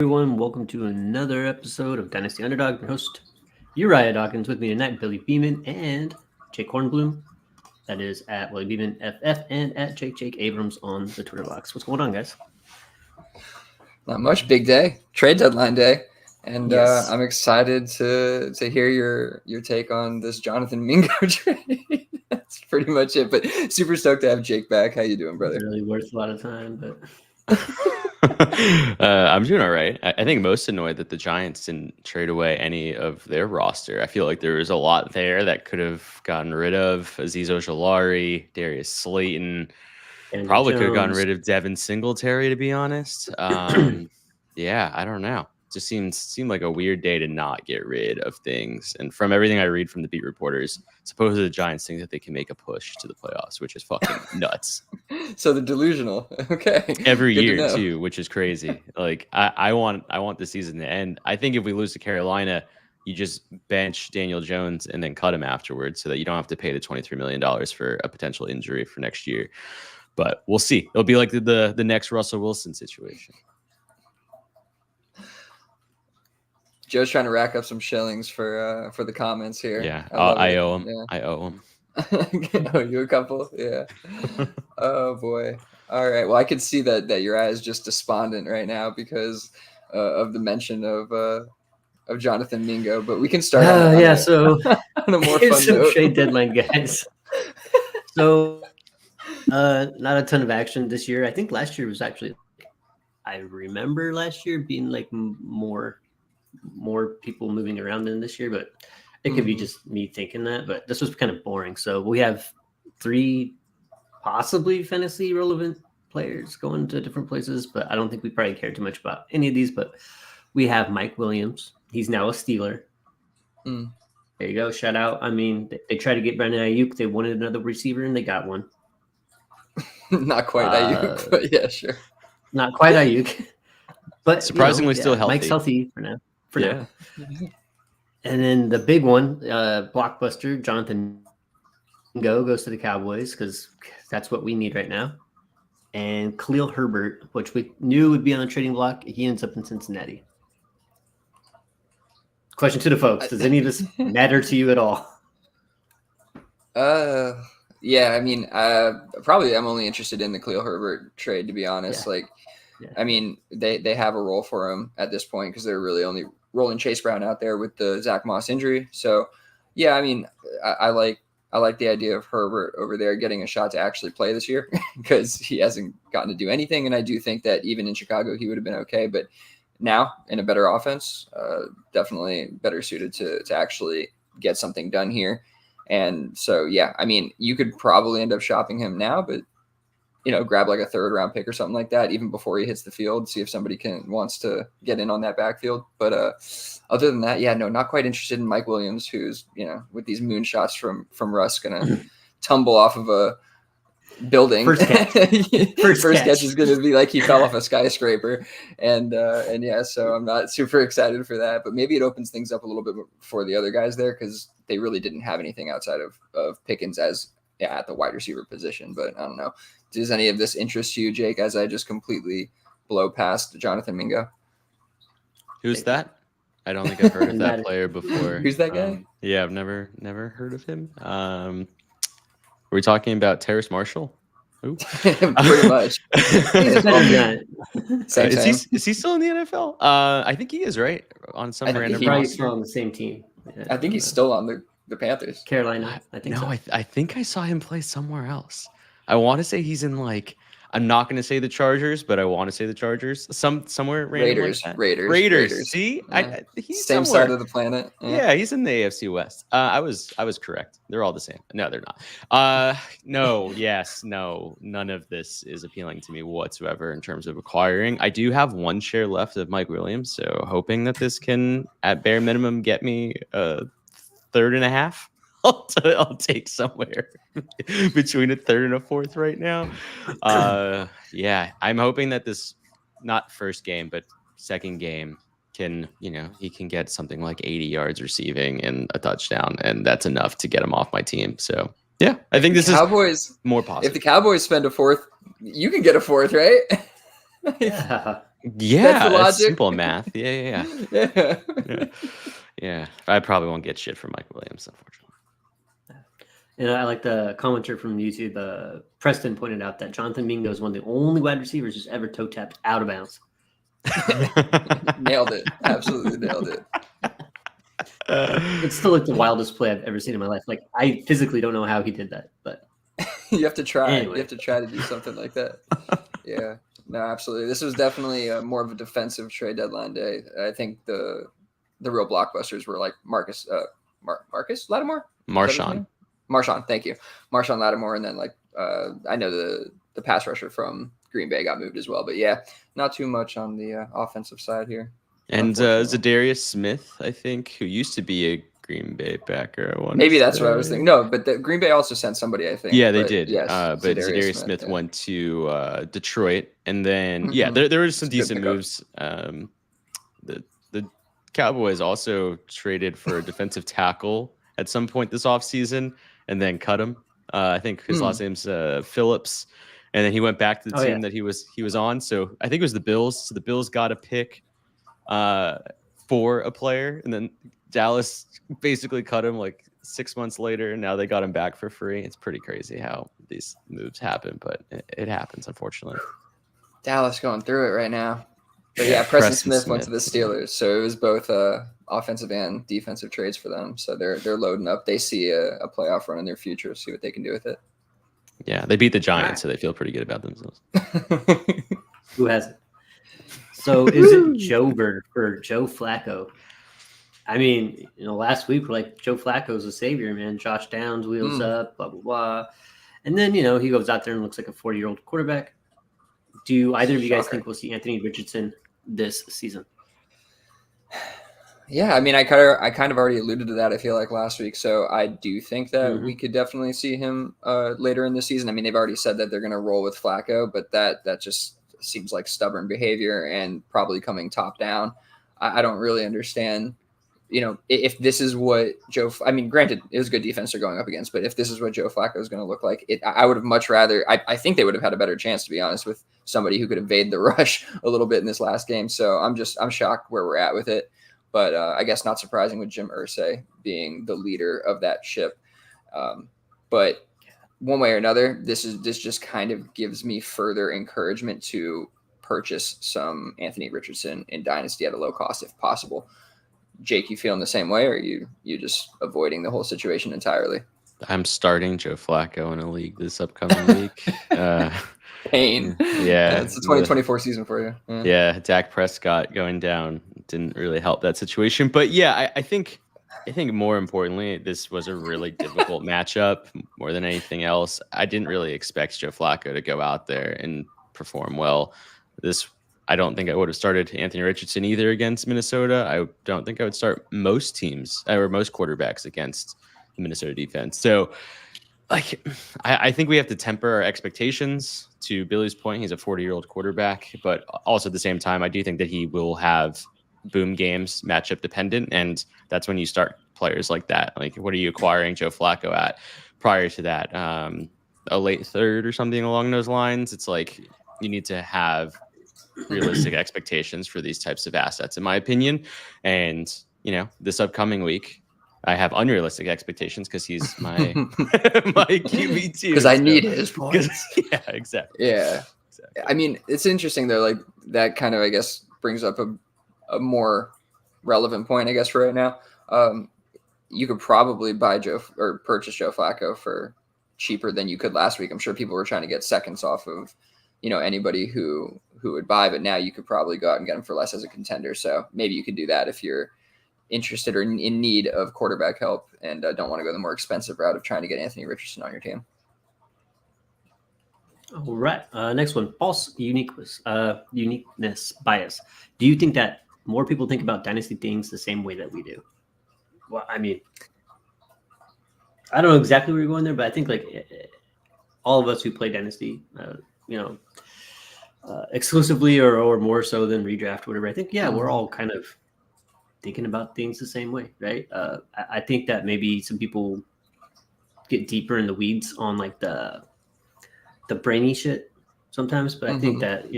Everyone, welcome to another episode of Dynasty Underdog. Your host, Uriah Dawkins, with me tonight, Billy Beeman and Jake Hornbloom. That is at Willie Beeman FF and at Jake Abrams on the Twitter box. What's going on, guys? Not much. Big day, trade deadline day, and Yes. I'm excited to hear your take on this Jonathan Mingo trade. That's pretty much it. But super stoked to have Jake back. How you doing, brother? It's really worth a lot of time, but I'm doing all right. I think most annoyed that the Giants didn't trade away any of their roster. I feel like there was a lot there that could have gotten rid of Azeez Ojulari, Darius Slayton. Daniel Probably could have gotten Jones. rid of Devin Singletary, to be honest. Yeah, I don't know. Just seemed like a weird day to not get rid of things. And from everything I read from the beat reporters, supposedly the Giants think that they can make a push to the playoffs, which is fucking nuts. So the delusional, okay. Every Good to year know. too, which is crazy. Like I want the season to end. I think if we lose to Carolina, you just bench Daniel Jones and then cut him afterwards, so that you don't have to pay the $23 million for a potential injury for next year. But we'll see. It'll be like the next Russell Wilson situation. Joe's trying to rack up some shillings for the comments here. Yeah, love I it. owe him. Yeah. I owe him. Oh, you a couple? Yeah. Oh boy. All right. Well, I could see that Uriah is just despondent right now because of the mention of Jonathan Mingo. But we can start. So on a more here's fun some note. trade deadline, guys. So, not a ton of action this year. I think last year was actually, I remember last year being like more people moving around than this year, but it could be just me thinking that. But this was kind of boring. So we have 3 possibly fantasy relevant players going to different places, but I don't think we probably care too much about any of these. But we have Mike Williams. He's now a Steeler. There you go. Shout out. I mean, they tried to get Brandon Ayuk. They wanted another receiver, and they got one. Not quite Ayuk, but yeah, sure. Not quite Ayuk, but Surprisingly still healthy. Mike's healthy for now. Yeah. And then the big one, blockbuster, Jonathan Mingo goes to the Cowboys because that's what we need right now. And Khalil Herbert, which we knew would be on the trading block, he ends up in Cincinnati. Question to the folks: does any of this matter to you at all? Yeah, I mean, probably I'm only interested in the Khalil Herbert trade, to be honest. I mean, they have a role for him at this point because they're really only rolling Chase Brown out there with the Zach Moss injury. So, yeah, I mean, I like the idea of Herbert over there getting a shot to actually play this year because he hasn't gotten to do anything. And I do think that even in Chicago, he would have been okay. But now in a better offense, definitely better suited to actually get something done here. And so, yeah, I mean, you could probably end up shopping him now, but, grab like a 3rd round pick or something like that, even before he hits the field, see if somebody wants to get in on that backfield. But other than that, yeah, no, not quite interested in Mike Williams, who's, with these moonshots from Russ, going to tumble off of a building. First catch. First catch is going to be like he fell off a skyscraper. And yeah, so I'm not super excited for that, but maybe it opens things up a little bit for the other guys there because they really didn't have anything outside of Pickens at the wide receiver position. But I don't know. Does any of this interest you, Jake, as I just completely blow past Jonathan Mingo? Who's that? I don't think I've heard of that player before. Who's that guy? Yeah, I've never heard of him. Are we talking about Terrace Marshall? Who? Pretty much. Is he still in the NFL? I think he is, right? On some random he's probably still on the same team. Yeah. I think he's still on the Panthers. Carolina, I think. No, I think I saw him play somewhere else. I want to say he's in I'm not going to say the Chargers, but I want to say the Chargers. Somewhere random Raiders. like that. Raiders. See, Yeah. He's same somewhere. side of the planet. Yeah, he's in the AFC West. I was correct. They're all the same. No, they're not. No, yes, no. None of this is appealing to me whatsoever in terms of acquiring. I do have 1 share left of Mike Williams, so hoping that this can, at bare minimum, get me a 3rd and a half. I'll take somewhere between a 3rd and a 4th right now. Yeah, I'm hoping that this, not first game, but second game can, he can get something like 80 yards receiving and a touchdown, and that's enough to get him off my team. So, yeah, I think this is more positive. If the Cowboys spend a 4th, you can get a 4th, right? Yeah. Yeah, the that's logic. simple math. Yeah. Yeah. I probably won't get shit from Mike Williams, unfortunately. And I like the commenter from YouTube. Preston pointed out that Jonathan Mingo is one of the only wide receivers who's ever toe tapped out of bounds. Nailed it. Absolutely nailed it. It's still like the wildest play I've ever seen in my life. Like I physically don't know how he did that, but You have to try. Anyway. You have to try to do something like that. Yeah. No, absolutely. This was definitely more of a defensive trade deadline day. I think the real blockbusters were like Marcus Lattimore? Marshawn, thank you. Marshawn Lattimore, and then like I know the pass rusher from Green Bay got moved as well. But yeah, not too much on the offensive side here. And Zadarius Smith, I think, who used to be a Green Bay backer. Maybe that's what I was thinking. No, but the Green Bay also sent somebody, I think. Yeah, they did. Yes, but Zadarius Smith went to Detroit, and then there were some decent moves. The Cowboys also traded for a defensive tackle at some point this offseason, and then cut him. I think his last name's Phillips, and then he went back to the team that he was on. So I think it was the Bills. So the Bills got a pick for a player, and then Dallas basically cut him like 6 months later, and now they got him back for free. It's pretty crazy how these moves happen, but it happens, unfortunately. Dallas going through it right now. But yeah, Preston Smith went to the Steelers, so it was both offensive and defensive trades for them. So they're loading up. They see a playoff run in their future, see what they can do with it. Yeah, they beat the Giants, so they feel pretty good about themselves. Who hasn't? So is it Joe Bird or Joe Flacco? I mean, last week we're like, Joe Flacco's a savior, man. Josh Downs wheels up, blah, blah, blah. And then, he goes out there and looks like a 40-year-old quarterback. Do either of you guys think we'll see Anthony Richardson this season? Yeah, I mean, I kind of already alluded to that, I feel like, last week. So I do think that we could definitely see him later in the season. I mean, they've already said that they're going to roll with Flacco, but that just seems like stubborn behavior and probably coming top down. I don't really understand, if this is what granted, it was a good defense they're going up against, but if this is what Joe Flacco is going to look like, I would have much rather, I think they would have had a better chance, to be honest, with somebody who could evade the rush a little bit in this last game. So I'm shocked where we're at with it. But I guess not surprising with Jim Irsay being the leader of that ship. But one way or another, this just kind of gives me further encouragement to purchase some Anthony Richardson in Dynasty at a low cost if possible. Jake, you feeling the same way, or are you just avoiding the whole situation entirely? I'm starting Joe Flacco in a league this upcoming week. Pain. Yeah. It's the 2024 season for you. Yeah. Dak Prescott going down didn't really help that situation. But yeah, I think more importantly, this was a really difficult matchup more than anything else. I didn't really expect Joe Flacco to go out there and perform well. I don't think I would have started Anthony Richardson either against Minnesota. I don't think I would start most teams or most quarterbacks against the Minnesota defense. So I think we have to temper our expectations. To Billy's point, he's a 40-year-old quarterback, but also at the same time, I do think that he will have boom games, matchup dependent, and that's when you start players like that. Like, what are you acquiring Joe Flacco at? Prior to that, a late third or something along those lines. It's like you need to have realistic expectations for these types of assets, in my opinion. And this upcoming week, I have unrealistic expectations because he's my my QB2. Because I need his points. Yeah, exactly. Yeah. Exactly. I mean, it's interesting though. Like that kind of, I guess, brings up a more relevant point, I guess, for right now. You could probably purchase Joe Flacco for cheaper than you could last week. I'm sure people were trying to get seconds off of, anybody who would buy, but now you could probably go out and get him for less as a contender. So maybe you could do that if you're interested or in need of quarterback help and don't want to go the more expensive route of trying to get Anthony Richardson on your team. All right. Next one, false uniqueness bias. Do you think that more people think about Dynasty things the same way that we do? Well, I mean, I don't know exactly where you're going there, but I think all of us who play Dynasty, exclusively or more so than redraft, whatever, I think, we're all kind of thinking about things the same way, right? I think that maybe some people get deeper in the weeds on like the brainy shit sometimes, but I think that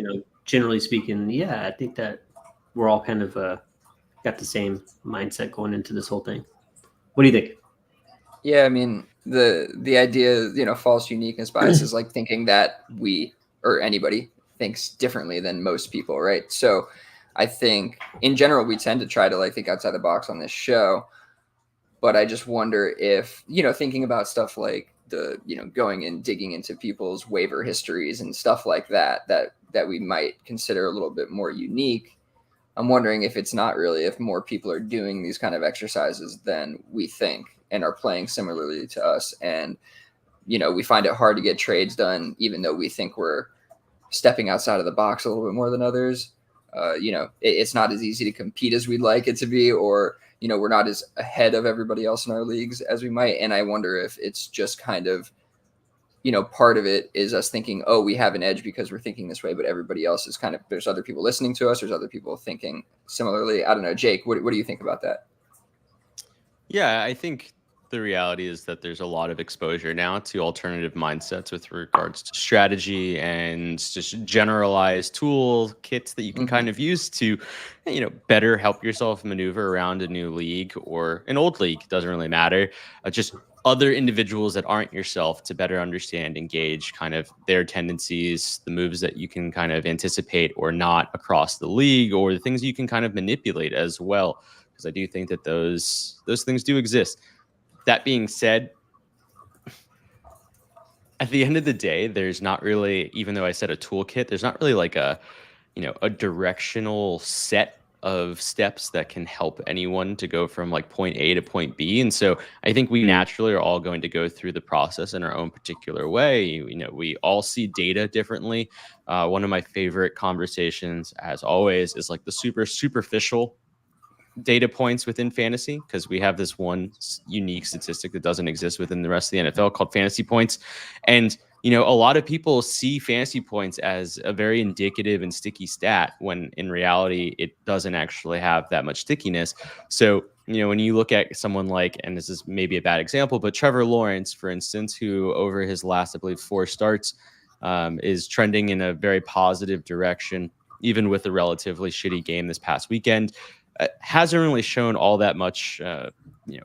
generally speaking, yeah, I think that we're all kind of got the same mindset going into this whole thing. What do you think? Yeah, I mean the idea, false uniqueness bias is like thinking that we or anybody thinks differently than most people, right? So I think in general we tend to try to like think outside the box on this show, but I just wonder if, thinking about stuff like the, going and digging into people's waiver histories and stuff like that we might consider a little bit more unique. I'm wondering if it's not really, if more people are doing these kind of exercises than we think and are playing similarly to us. And, we find it hard to get trades done, even though we think we're stepping outside of the box a little bit more than others. It's not as easy to compete as we'd like it to be, or, we're not as ahead of everybody else in our leagues as we might. And I wonder if it's just kind of, part of it is us thinking, oh, we have an edge because we're thinking this way, but everybody else is kind of, there's other people listening to us. There's other people thinking similarly. I don't know, Jake, what do you think about that? Yeah, I think the reality is that there's a lot of exposure now to alternative mindsets with regards to strategy and just generalized tool kits that you can kind of use to, better help yourself maneuver around a new league or an old league. Doesn't really matter. Just other individuals that aren't yourself to better understand, engage kind of their tendencies, the moves that you can kind of anticipate or not across the league, or the things you can kind of manipulate as well. Because I do think that those things do exist. That being said, at the end of the day, there's not really, even though I said a toolkit, there's not really like a directional set of steps that can help anyone to go from like point A to point B. And so I think we naturally are all going to go through the process in our own particular way. We all see data differently. One of my favorite conversations, as always, is like the superficial data points within fantasy, because we have this one unique statistic that doesn't exist within the rest of the NFL called fantasy points. And, a lot of people see fantasy points as a very indicative and sticky stat when in reality, it doesn't actually have that much stickiness. So, when you look at someone like, and this is maybe a bad example, but Trevor Lawrence, for instance, who over his last, I believe, 4 starts is trending in a very positive direction, even with a relatively shitty game this past weekend. Hasn't really shown all that much,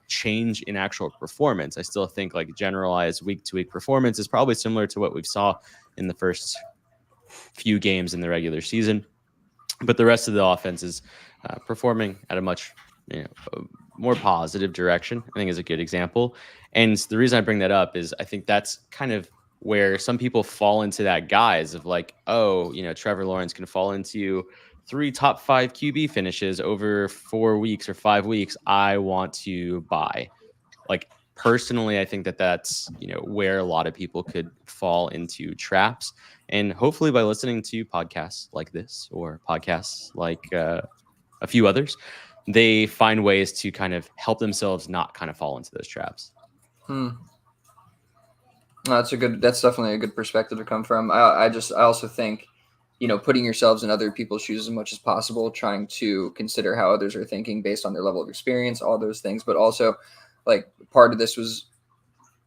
change in actual performance. I still think like generalized week-to-week performance is probably similar to what we saw in the first few games in the regular season, but the rest of the offense is performing at a much, more positive direction. I think is a good example. And the reason I bring that up is I think that's kind of where some people fall into that guise of like, oh, Trevor Lawrence can fall into 3 top 5 QB finishes over 4 weeks or 5 weeks. I want to buy. Like personally, I think that that's, where a lot of people could fall into traps. And hopefully by listening to podcasts like this or podcasts like a few others, they find ways to kind of help themselves not kind of fall into those traps. That's definitely a good perspective to come from. I also think, putting yourselves in other people's shoes as much as possible, trying to consider how others are thinking based on their level of experience, all those things. But also, like, part of this was,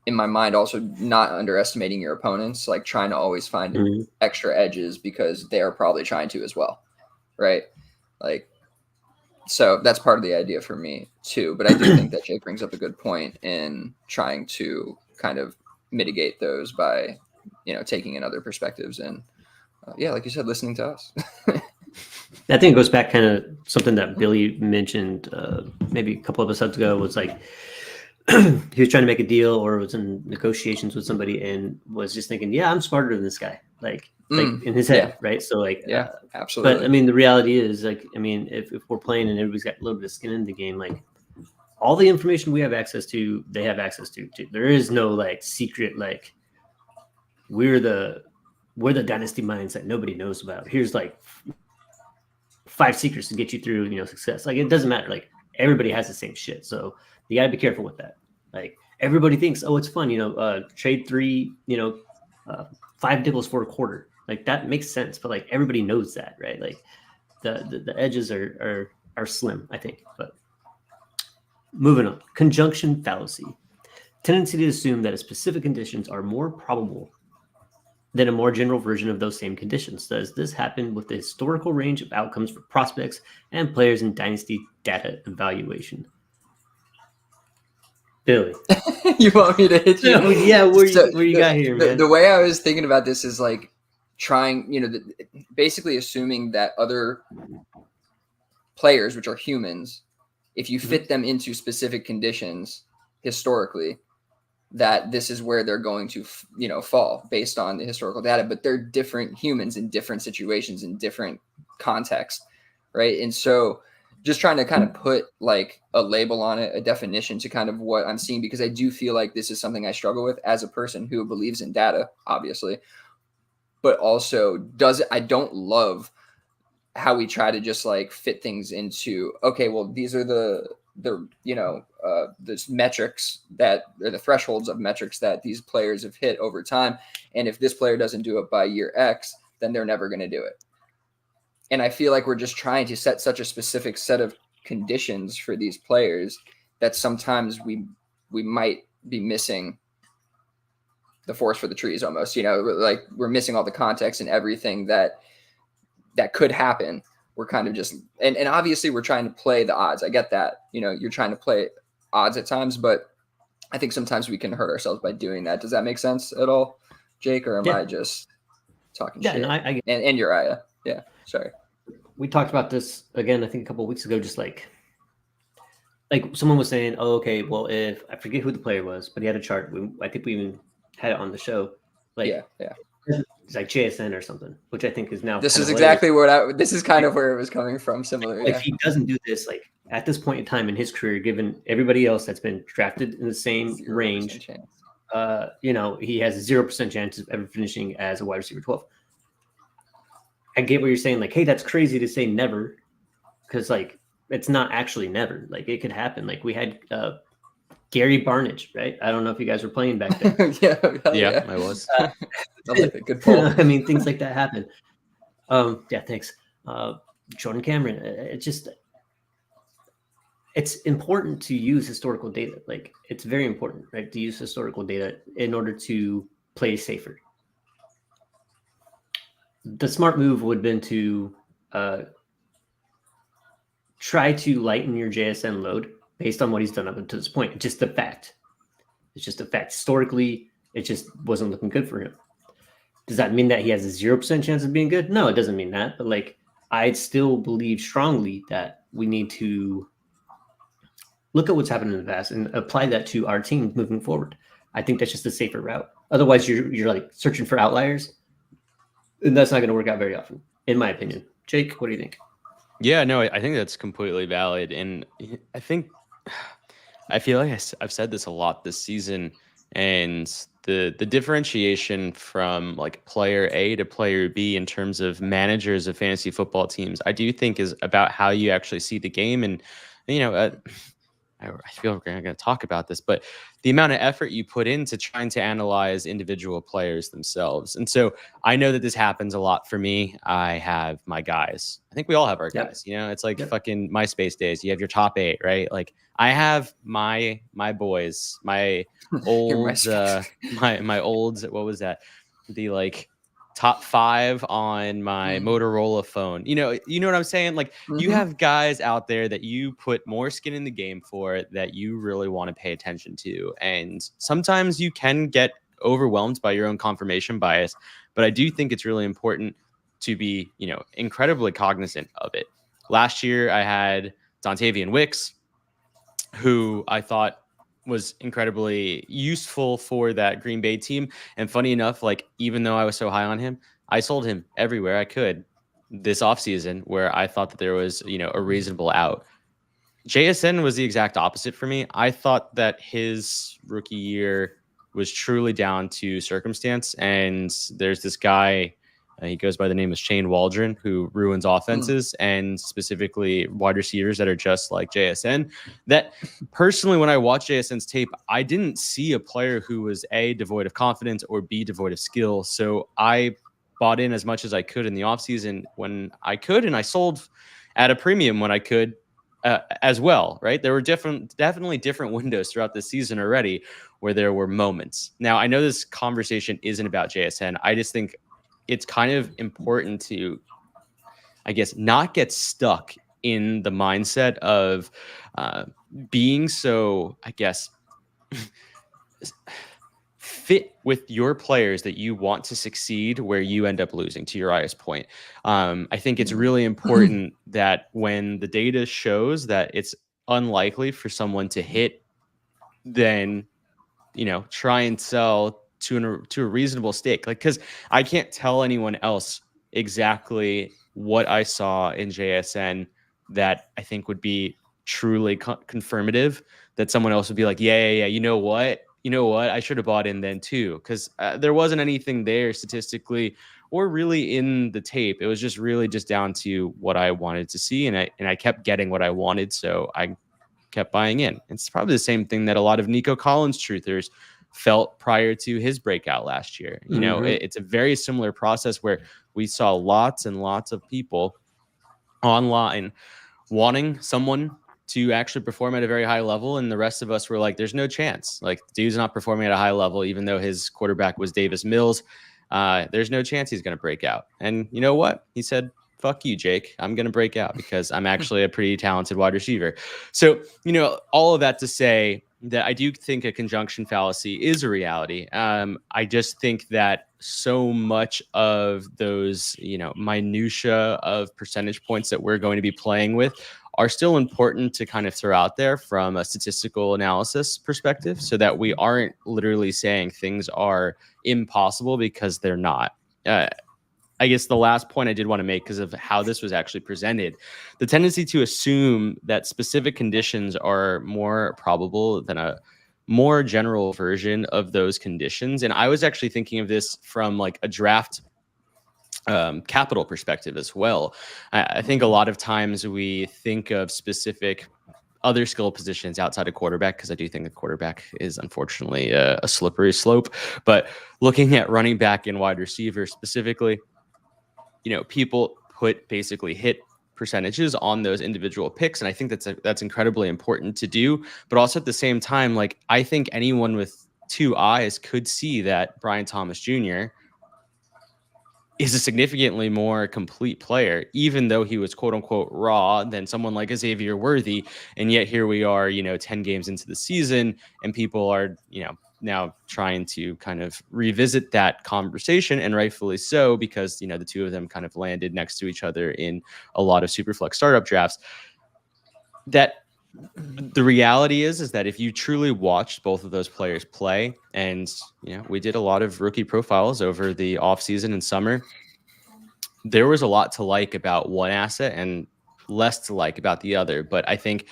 in my mind, also not underestimating your opponents, like trying to always find extra edges because they are probably trying to as well, right? Like, so that's part of the idea for me too. But I do think that Jake brings up a good point in trying to kind of mitigate those by, taking in other perspectives and, like you said, listening to us. I think it goes back kind of something that Billy mentioned maybe a couple of episodes ago, was like he was trying to make a deal or was in negotiations with somebody and was just thinking, yeah, I'm smarter than this guy, like in his head, right? So like, absolutely. But I mean, the reality is like, I mean, if we're playing and everybody's got a little bit of skin in the game, like all the information we have access to, they have access to. There is no like secret, like we're the dynasty minds that nobody knows about. Here's like 5 secrets to get you through, success. Like it doesn't matter. Like everybody has the same shit. So you gotta be careful with that. Like everybody thinks, oh, it's fun, trade 3, 5 nickels for a quarter. Like that makes sense, but like everybody knows that, right? Like the edges are slim, I think. But moving on, conjunction fallacy. Tendency to assume that specific conditions are more probable than a more general version of those same conditions. Does this happen with the historical range of outcomes for prospects and players in Dynasty data evaluation? Billy. You want me to hit you? Yeah, where you got here, man? The way I was thinking about this is like trying, basically assuming that other players, which are humans, if you fit them into specific conditions historically, that this is where they're going to, fall based on the historical data. But they're different humans in different situations, in different contexts, right? And so just trying to kind of put like a label on it, a definition to kind of what I'm seeing, because I do feel like this is something I struggle with as a person who believes in data, obviously, but also I don't love how we try to just like fit things into, okay, well, these are the metrics that are the thresholds of metrics that these players have hit over time. And if this player doesn't do it by year X, then they're never going to do it. And I feel like we're just trying to set such a specific set of conditions for these players that sometimes we might be missing the forest for the trees almost, like we're missing all the context and everything that could happen. We're kind of just, and obviously we're trying to play the odds. I get that, you're trying to play odds at times, but I think sometimes we can hurt ourselves by doing that. Does that make sense at all, Jake? Or am I just talking shit? No, I and Uriah. Yeah. Sorry. We talked about this again, I think a couple of weeks ago, just like someone was saying, oh, okay, well, if I forget who the player was, but he had a chart. I think we even had it on the show. Yeah. It's like JSN or something, which I think is now. This is exactly this is kind of where it was coming from. Similar. If he doesn't do this, like at this point in time in his career, given everybody else that's been drafted in the same range, he has a 0% chance of ever finishing as a wide receiver 12. I get what you're saying. Like, hey, that's crazy to say never, because like it's not actually never. Like it could happen. Like we had Gary Barnidge, right? I don't know if you guys were playing back then. yeah, I was. Good pull. I mean, things like that happen. Yeah, thanks. Jordan Cameron. It's important to use historical data. Like it's very important, right? To use historical data in order to play safer. The smart move would have been to try to lighten your JSN load based on what he's done up until this point. It's just a fact. Historically, it just wasn't looking good for him. Does that mean that he has a 0% chance of being good? No, it doesn't mean that. But like, I still believe strongly that we need to look at what's happened in the past and apply that to our team moving forward. I think that's just a safer route. Otherwise, you're like searching for outliers, and that's not going to work out very often, in my opinion. Jake, what do you think? Yeah, no, I think that's completely valid. And I feel like I've said this a lot this season, and the differentiation from like player A to player B in terms of managers of fantasy football teams, I do think is about how you actually see the game. And, I feel we're going to talk about this, but the amount of effort you put into trying to analyze individual players themselves. And so I know that this happens a lot for me. I have my guys. I think we all have our guys. It's like fucking MySpace days. You have your top 8, right? Like I have my boys, my old, my old, what was that? The like top 5 on my Motorola phone. You know what I'm saying? Like you have guys out there that you put more skin in the game for, that you really want to pay attention to. And sometimes you can get overwhelmed by your own confirmation bias, but I do think it's really important to be, incredibly cognizant of it. Last year I had Dontavian Wicks, who I thought was incredibly useful for that Green Bay team. And funny enough, like, even though I was so high on him, I sold him everywhere I could this offseason where I thought that there was, a reasonable out. JSN was the exact opposite for me. I thought that his rookie year was truly down to circumstance. And there's this guy, he goes by the name of Shane Waldron, who ruins offenses and specifically wide receivers that are just like JSN. That personally, when I watched JSN's tape, I didn't see a player who was A, devoid of confidence, or B, devoid of skill. So I bought in as much as I could in the offseason when I could, and I sold at a premium when I could. as well, right? There were definitely different windows throughout the season already where there were moments. Now, I know this conversation isn't about JSN. I just think it's kind of important to, I guess, not get stuck in the mindset of being so, I guess, fit with your players that you want to succeed where you end up losing, to Uriah's point. I think it's really important that when the data shows that it's unlikely for someone to hit, then, try and sell to a reasonable stake. Like, because I can't tell anyone else exactly what I saw in JSN that I think would be truly confirmative, that someone else would be like, yeah, you know what, I should have bought in then too, because there wasn't anything there statistically or really in the tape. It was just really just down to what I wanted to see, and I kept getting what I wanted, so I kept buying in. It's probably the same thing that a lot of Nico Collins truthers felt prior to his breakout last year. It's a very similar process where we saw lots and lots of people online wanting someone to actually perform at a very high level, and the rest of us were like, there's no chance. Like, the dude's not performing at a high level, even though his quarterback was Davis Mills. There's no chance he's going to break out. And you know what? He said, fuck you, Jake. I'm going to break out because I'm actually a pretty talented wide receiver. So, all of that to say that I do think a conjunction fallacy is a reality. I just think that so much of those, minutia of percentage points that we're going to be playing with are still important to kind of throw out there from a statistical analysis perspective, so that we aren't literally saying things are impossible, because they're not. I guess the last point I did want to make, because of how this was actually presented, the tendency to assume that specific conditions are more probable than a more general version of those conditions. And I was actually thinking of this from like a draft capital perspective as well. I think a lot of times we think of specific other skill positions outside of quarterback, because I do think the quarterback is unfortunately a slippery slope. But looking at running back and wide receiver specifically, people put basically hit percentages on those individual picks, and I think that's incredibly important to do. But also at the same time, like, I think anyone with two eyes could see that Brian Thomas Jr. is a significantly more complete player, even though he was quote unquote raw, than someone like Xavier Worthy. And yet here we are, 10 games into the season, and people are, now trying to kind of revisit that conversation, and rightfully so, because, the two of them kind of landed next to each other in a lot of Superflex startup drafts. That the reality is that if you truly watched both of those players play, and we did a lot of rookie profiles over the offseason and summer, there was a lot to like about one asset and less to like about the other. But I think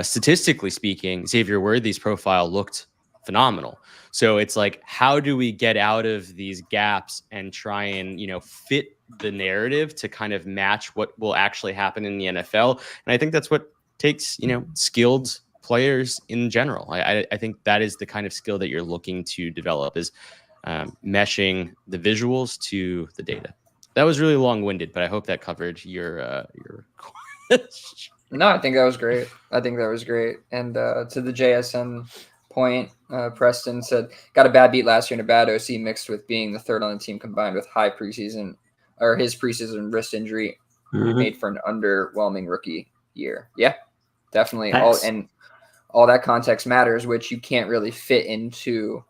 statistically speaking, Xavier Worthy's profile looked phenomenal. So it's like, how do we get out of these gaps and try and fit the narrative to kind of match what will actually happen in the NFL? And I think that's what takes skilled players in general. I think that is the kind of skill that you're looking to develop, is meshing the visuals to the data. That was really long-winded, but I hope that covered your question. No, I think that was great. And to the JSN point, Preston said, got a bad beat last year and a bad OC mixed with being the third on the team, combined with his preseason wrist injury made for an underwhelming rookie year. Yeah, definitely. All that context matters, which you can't really fit into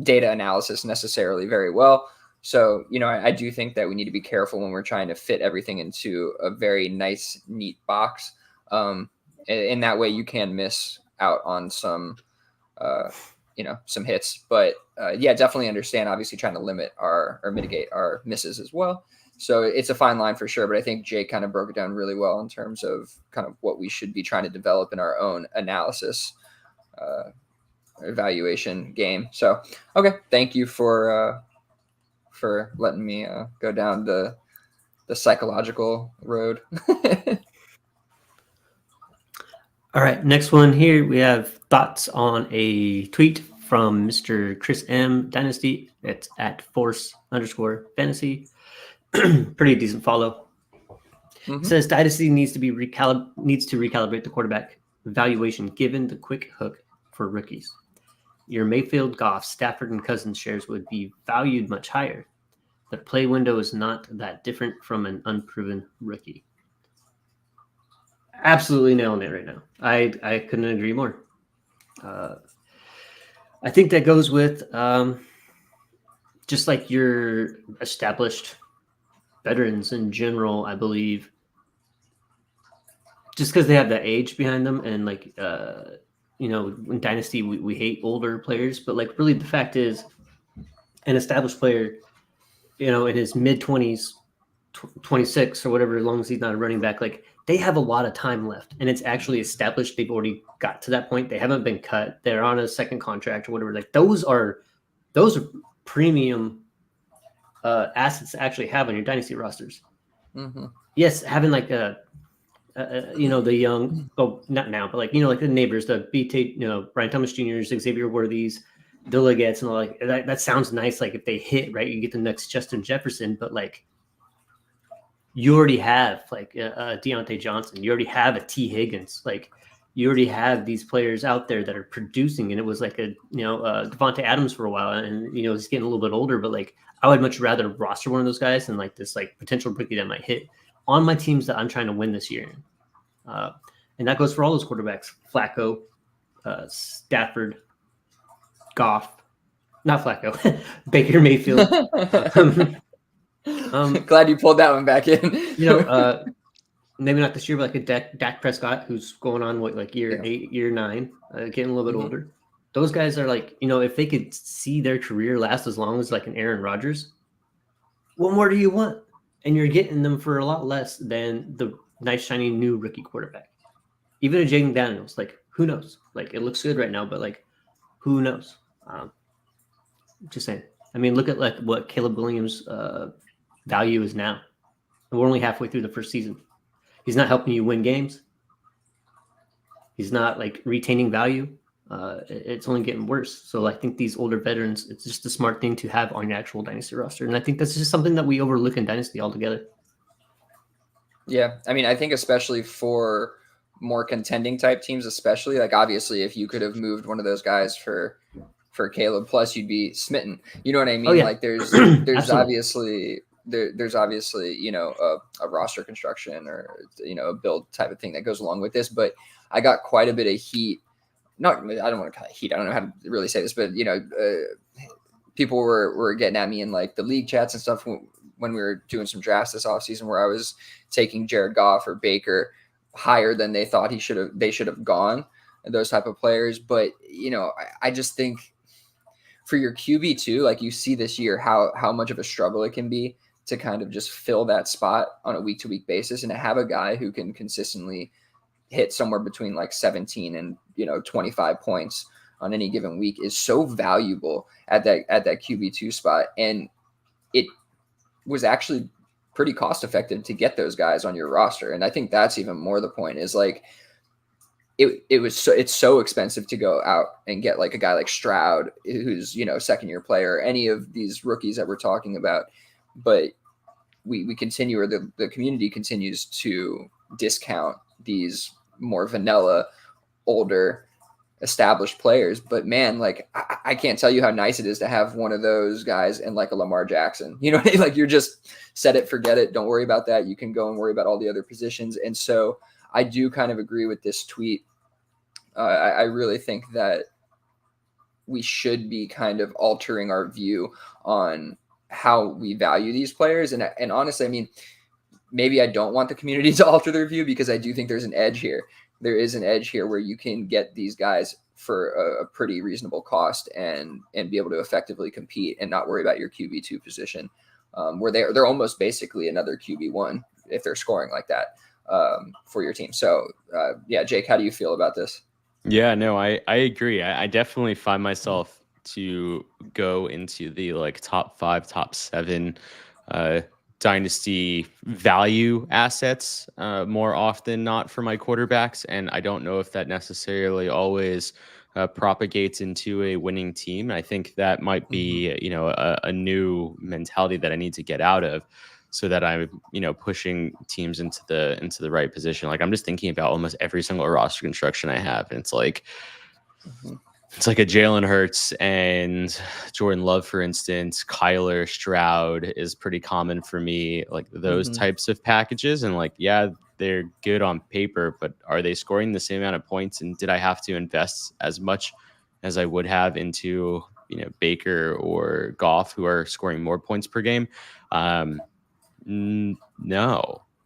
data analysis necessarily very well. So, I do think that we need to be careful when we're trying to fit everything into a very nice, neat box. In that way, you can miss out on some hits. But definitely understand, obviously, trying to limit or mitigate our misses as well. So it's a fine line for sure. But I think Jake kind of broke it down really well in terms of kind of what we should be trying to develop in our own analysis evaluation game. So, okay. Thank you for letting me go down the psychological road. All right, next one here. We have thoughts on a tweet from Mr. Chris M. Dynasty. It's at Force_Fantasy. Pretty decent follow. It says Dynasty needs to recalibrate the quarterback valuation given the quick hook for rookies. Your Mayfield, Goff, Stafford, and Cousins shares would be valued much higher. The play window is not that different from an unproven rookie. Absolutely nailing it right now. I couldn't agree more. I think that goes with just like your established veterans in general, I believe, just because they have that age behind them. And like, in Dynasty, we hate older players, but like really the fact is an established player, in his mid-20s, 26 or whatever, as long as he's not a running back, like they have a lot of time left and it's actually established. They've already got to that point. They haven't been cut. They're on a second contract or whatever. Like those are premium assets to actually have on your Dynasty rosters. Yes, having like the young, not now, but like, like the neighbors, the BT, Brian Thomas Jr.'s, Xavier Worthy's, Delegates, and all like that sounds nice. Like if they hit, right, you get the next Justin Jefferson, but like you already have like Deontay Johnson, you already have a T Higgins, like you already have these players out there that are producing. And it was like Devontae Adams for a while, and he's getting a little bit older, but like I would much rather roster one of those guys than like this like potential rookie that might hit on my teams that I'm trying to win this year. And that goes for all those quarterbacks: Flacco, Stafford, Goff, not Flacco, Baker Mayfield. Glad you pulled that one back in. Maybe not this year, but like a Dak Prescott, who's going on year 8, year 9, getting a little bit older. Those guys are like, if they could see their career last as long as like an Aaron Rodgers, what more do you want? And you're getting them for a lot less than the nice shiny new rookie quarterback. Even a Jaden Daniels, like who knows? Like it looks good right now, but like who knows? Just saying. I mean, look at like what Caleb Williams' value is now. And we're only halfway through the first season. He's not helping you win games. He's not like retaining value. It's only getting worse. So I think these older veterans, it's just a smart thing to have on your actual Dynasty roster. And I think that's just something that we overlook in Dynasty altogether. Yeah. I mean, I think especially for more contending type teams, especially like obviously if you could have moved one of those guys for Caleb plus, you'd be smitten. You know what I mean? Oh, yeah. Like there's obviously there's obviously, a roster construction or, a build type of thing that goes along with this, but I got quite a bit of heat. I don't want to call it heat. I don't know how to really say this, but people were getting at me in like the league chats and stuff when we were doing some drafts this offseason where I was taking Jared Goff or Baker higher than they thought they should have gone, those type of players. But, I just think for your QB2, like you see this year, how much of a struggle it can be to kind of just fill that spot on a week-to-week basis, and to have a guy who can consistently hit somewhere between like 17 and 25 points on any given week is so valuable at that QB2 spot. And it was actually pretty cost effective to get those guys on your roster. And I think that's even more the point, is like it's so expensive to go out and get like a guy like Stroud, who's, second year player, or any of these rookies that we're talking about. But we continue, or the community continues to discount these more vanilla, older, established players. But man, like I can't tell you how nice it is to have one of those guys and like a Lamar Jackson. You know what I mean? Like you're just set it, forget it. Don't worry about that. You can go and worry about all the other positions. And so I do kind of agree with this tweet. I really think that we should be kind of altering our view on how we value these players. And honestly, I mean, maybe I don't want the community to alter their view, because I do think there's an edge here. There is an edge here where you can get these guys for a pretty reasonable cost and be able to effectively compete and not worry about your QB2 position, where they're almost basically another QB1 if they're scoring like that for your team. So Jake, how do you feel about this? Yeah, no, I agree. I definitely find myself to go into the like top 5, top 7 dynasty value assets more often not for my quarterbacks. And I don't know if that necessarily always propagates into a winning team. I think that might be, a new mentality that I need to get out of. so that I'm, pushing teams into the right position. Like I'm just thinking about almost every single roster construction I have, and it's like a Jalen Hurts and Jordan Love, for instance. Kyler, Stroud is pretty common for me, like those types of packages. And like, yeah, they're good on paper, but are they scoring the same amount of points? And did I have to invest as much as I would have into, Baker or Goff, who are scoring more points per game?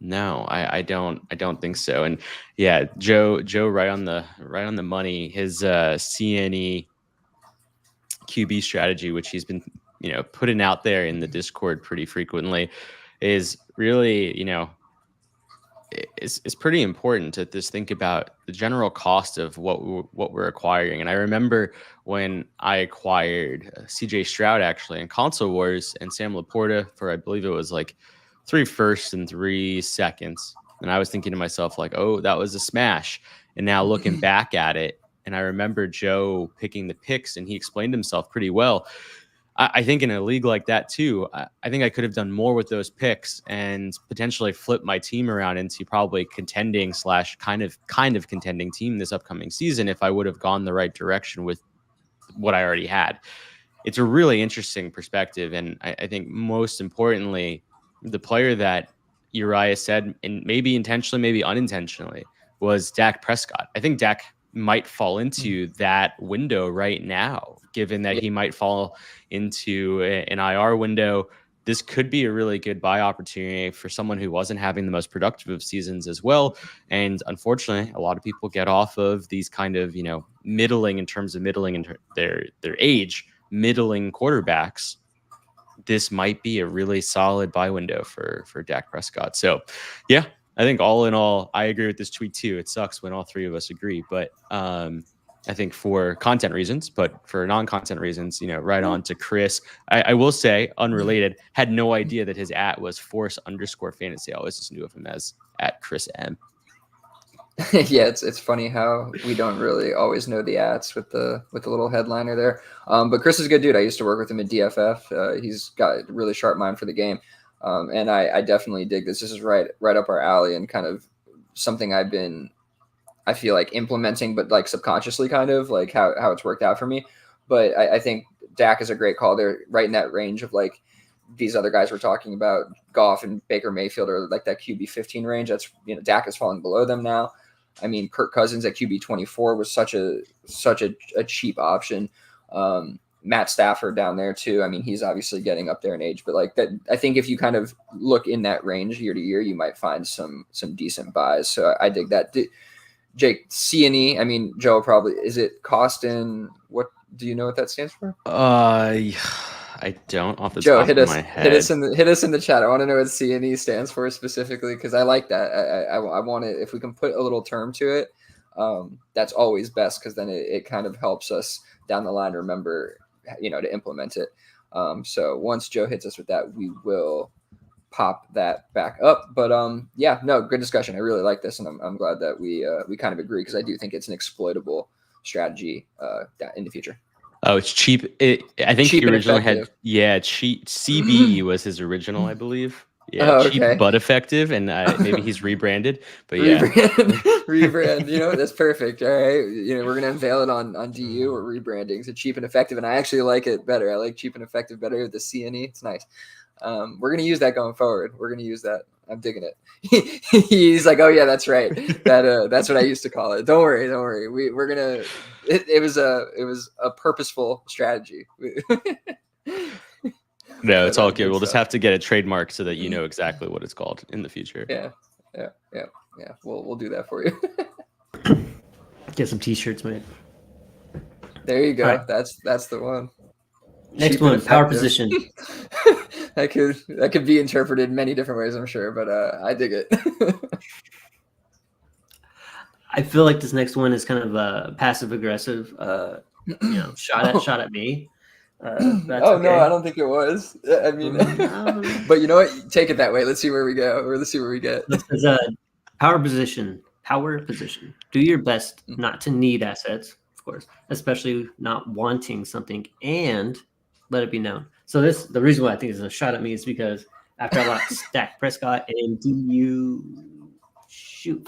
No, I don't think so. And yeah, Joe, right on the money. His CNE QB strategy, which he's been, putting out there in the Discord pretty frequently, is really, is pretty important to just think about the general cost of what we're acquiring. And I remember when I acquired CJ Stroud actually in Console Wars and Sam Laporta for, I believe it was like 3 firsts and 3 seconds. And I was thinking to myself like, oh, that was a smash. And now looking back at it, and I remember Joe picking the picks, and he explained himself pretty well. I think in a league like that too, I think I could have done more with those picks and potentially flip my team around into probably contending / kind of contending team this upcoming season if I would have gone the right direction with what I already had. It's a really interesting perspective. And I think most importantly, the player that Uriah said, and maybe intentionally, maybe unintentionally, was Dak Prescott. I think Dak might fall into that window right now, given that he might fall into an IR window. This could be a really good buy opportunity for someone who wasn't having the most productive of seasons as well. And unfortunately, a lot of people get off of these kind of, middling in their age, middling quarterbacks. This might be a really solid buy window for Dak Prescott. So yeah, I think all in all, I agree with this tweet too. It sucks when all three of us agree, but I think for content reasons, but for non-content reasons, right on to Chris. I will say, unrelated, had no idea that his @ was Force_fantasy. I always just knew of him as @Chris M. Yeah, it's funny how we don't really always know the ats with the little headliner there. But Chris is a good dude. I used to work with him at DFF. He's got a really sharp mind for the game. And I definitely dig this. This is right up our alley and kind of something I feel like implementing, but like subconsciously kind of like how it's worked out for me. But I think Dak is a great call. They're right in that range of like these other guys we're talking about, Goff and Baker Mayfield, are like that QB 15 range. That's, Dak is falling below them now. I mean, Kirk Cousins at QB 24 was such a cheap option. Matt Stafford down there too. I mean, he's obviously getting up there in age, but like that, I think if you kind of look in that range year to year, you might find some decent buys. So I dig that. Jake, CNE, I mean, Joe probably, is it costing, what do you know what that stands for? I don't off the Joe, top of my head. Hit us in the chat. I want to know what CNE stands for specifically, because I like that. I want it, if we can put a little term to it, that's always best, because then it kind of helps us down the line remember, to implement it. So once Joe hits us with that, we will pop that back up. But yeah, no, good discussion. I really like this, and I'm glad that we kind of agree, because I do think it's an exploitable strategy in the future. Oh, it's cheap. I think cheap he originally had cheap. CBE was his original, I believe. Yeah, cheap but effective, and maybe he's rebranded. But yeah, rebrand. That's perfect. All right, we're gonna unveil it on DU or rebranding. So cheap and effective, and I actually like it better. I like cheap and effective better. The CNE, it's nice. We're gonna use that going forward. We're gonna use that. I'm digging it. He's like, oh yeah, that's right. That's what I used to call it. Don't worry. We're gonna. It was a purposeful strategy. No, it's all good. We'll just have to get a trademark so that you know exactly what it's called in the future. Yeah. We'll do that for you. Get some t-shirts made. There you go. Right. That's the one. Next one, power position. that could be interpreted many different ways, I'm sure, but I dig it. I feel like this next one is kind of a passive aggressive, shot at me. No, I don't think it was. I mean, but you know what? Take it that way. Let's see where we go, or let's see where we get. This is a power position. Do your best not to need assets, of course, especially not wanting something, and let it be known. So the reason why I think it's a shot at me is because after I lost Dak Prescott and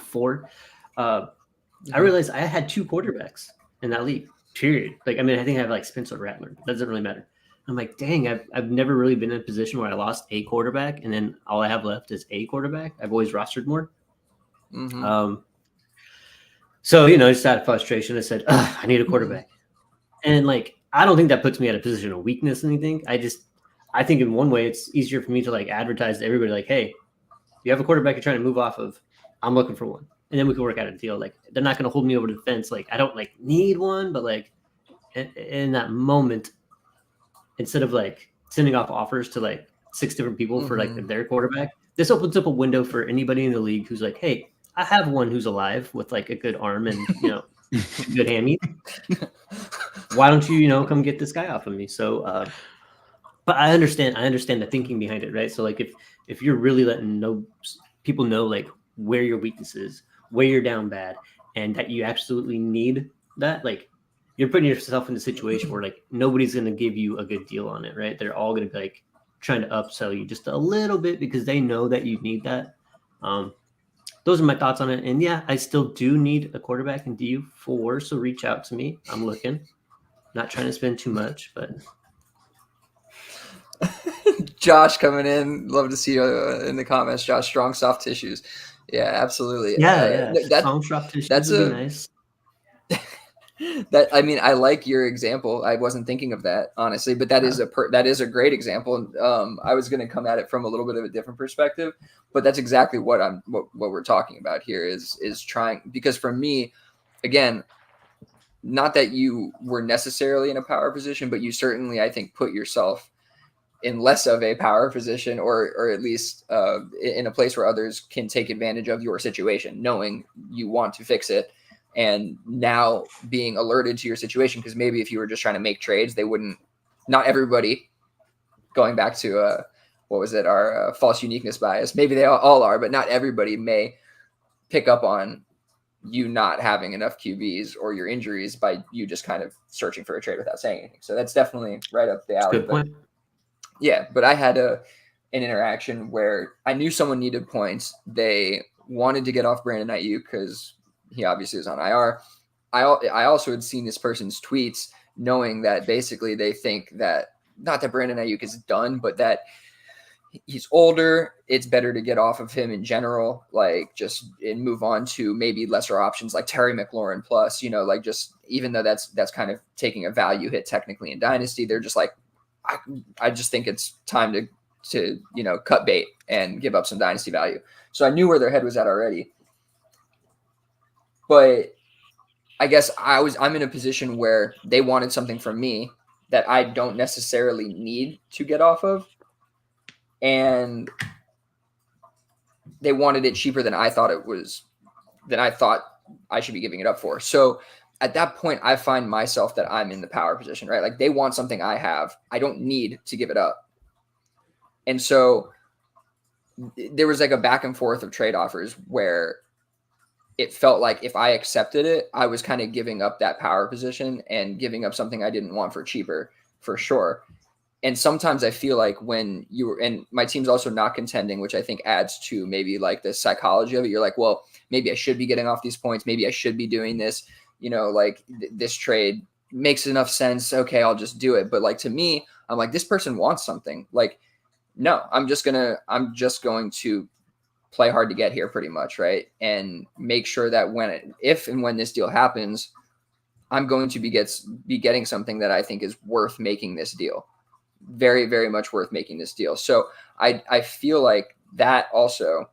four, I realized I had 2 quarterbacks in that league. Period. Like, I mean, I think I have like Spencer Rattler. That doesn't really matter. I'm like, dang, I've never really been in a position where I lost a quarterback and then all I have left is a quarterback. I've always rostered more. So, you know, just out of frustration, I said, I need a quarterback. And like, I don't think that puts me at a position of weakness or anything. I think in one way it's easier for me to like advertise to everybody like, hey, you have a quarterback you're trying to move off of, I'm looking for one. And then we can work out a deal. Like, they're not going to hold me over the fence. Like, I don't like need one, but like in that moment, instead of like sending off offers to like 6 different people for like their quarterback, this opens up a window for anybody in the league who's like, hey, I have one who's alive with like a good arm and, you know, good hammy. Why don't you, you know, come get this guy off of me? So, but I understand the thinking behind it, right? So like if you're really letting people know like where your weakness is, where you're down bad, and that you absolutely need that, like you're putting yourself in a situation where like nobody's going to give you a good deal on it, right? They're all going to be like trying to upsell you just a little bit because they know that you need that. Those are my thoughts on it. And yeah, I still do need a quarterback in DU4, so reach out to me. I'm looking. Not trying to spend too much, but Josh coming in. Love to see you in the comments. Josh, strong soft tissues. Yeah, absolutely. Yeah. Strong soft tissues would be nice. That, I mean, I like your example. I wasn't thinking of that, honestly, but that is a great example. I was going to come at it from a little bit of a different perspective, but that's exactly what we're talking about here is trying, because for me, again, not that you were necessarily in a power position, but you certainly, I think, put yourself in less of a power position, or at least in a place where others can take advantage of your situation, knowing you want to fix it. And now being alerted to your situation, because maybe if you were just trying to make trades, they wouldn't, not everybody, going back to, what was it, our false uniqueness bias, maybe they all are, but not everybody may pick up on you not having enough QBs or your injuries by you just kind of searching for a trade without saying anything. So that's definitely right up the alley. Good point. Yeah, but I had an interaction where I knew someone needed points. They wanted to get off Brandon Ayuk because he obviously is on IR. I also had seen this person's tweets, knowing that basically they think that, not that Brandon Ayuk is done, but that he's older. It's better to get off of him in general, like just and move on to maybe lesser options like Terry McLaurin plus, you know, like just, even though that's kind of taking a value hit technically in Dynasty, they're just like, I just think it's time to, you know, cut bait and give up some Dynasty value. So I knew where their head was at already. But I guess I'm in a position where they wanted something from me that I don't necessarily need to get off of. And they wanted it cheaper than I thought I should be giving it up for. So at that point, I find myself that I'm in the power position, right? Like they want something I have. I don't need to give it up. And so there was like a back and forth of trade offers where it felt like if I accepted it, I was kind of giving up that power position and giving up something I didn't want for cheaper, for sure. And sometimes I feel like when and my team's also not contending, which I think adds to maybe like the psychology of it. You're like, well, maybe I should be getting off these points. Maybe I should be doing this, you know, like this trade makes enough sense. Okay, I'll just do it. But like, to me, I'm like, this person wants something. Like, no, I'm just going to play hard to get here pretty much, right? And make sure that if and when this deal happens, I'm going to be getting something that I think is worth making this deal. Very, very much worth making this deal. So I feel like that also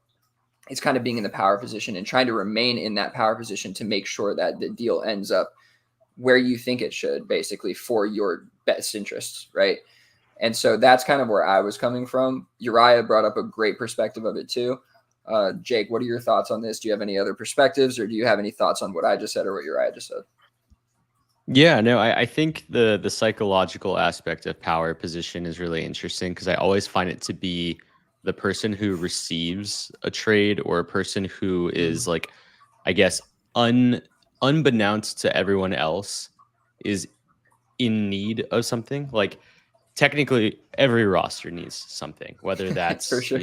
is kind of being in the power position and trying to remain in that power position to make sure that the deal ends up where you think it should, basically for your best interests, right? And so that's kind of where I was coming from. Uriah brought up a great perspective of it too. Jake, what are your thoughts on this? Do you have any other perspectives, or do you have any thoughts on what I just said or what Uriah just said? Yeah, no, I think the psychological aspect of power position is really interesting, because I always find it to be the person who receives a trade, or a person who is like, I guess, unbeknownst to everyone else, is in need of something. Like, technically every roster needs something, whether that's For sure.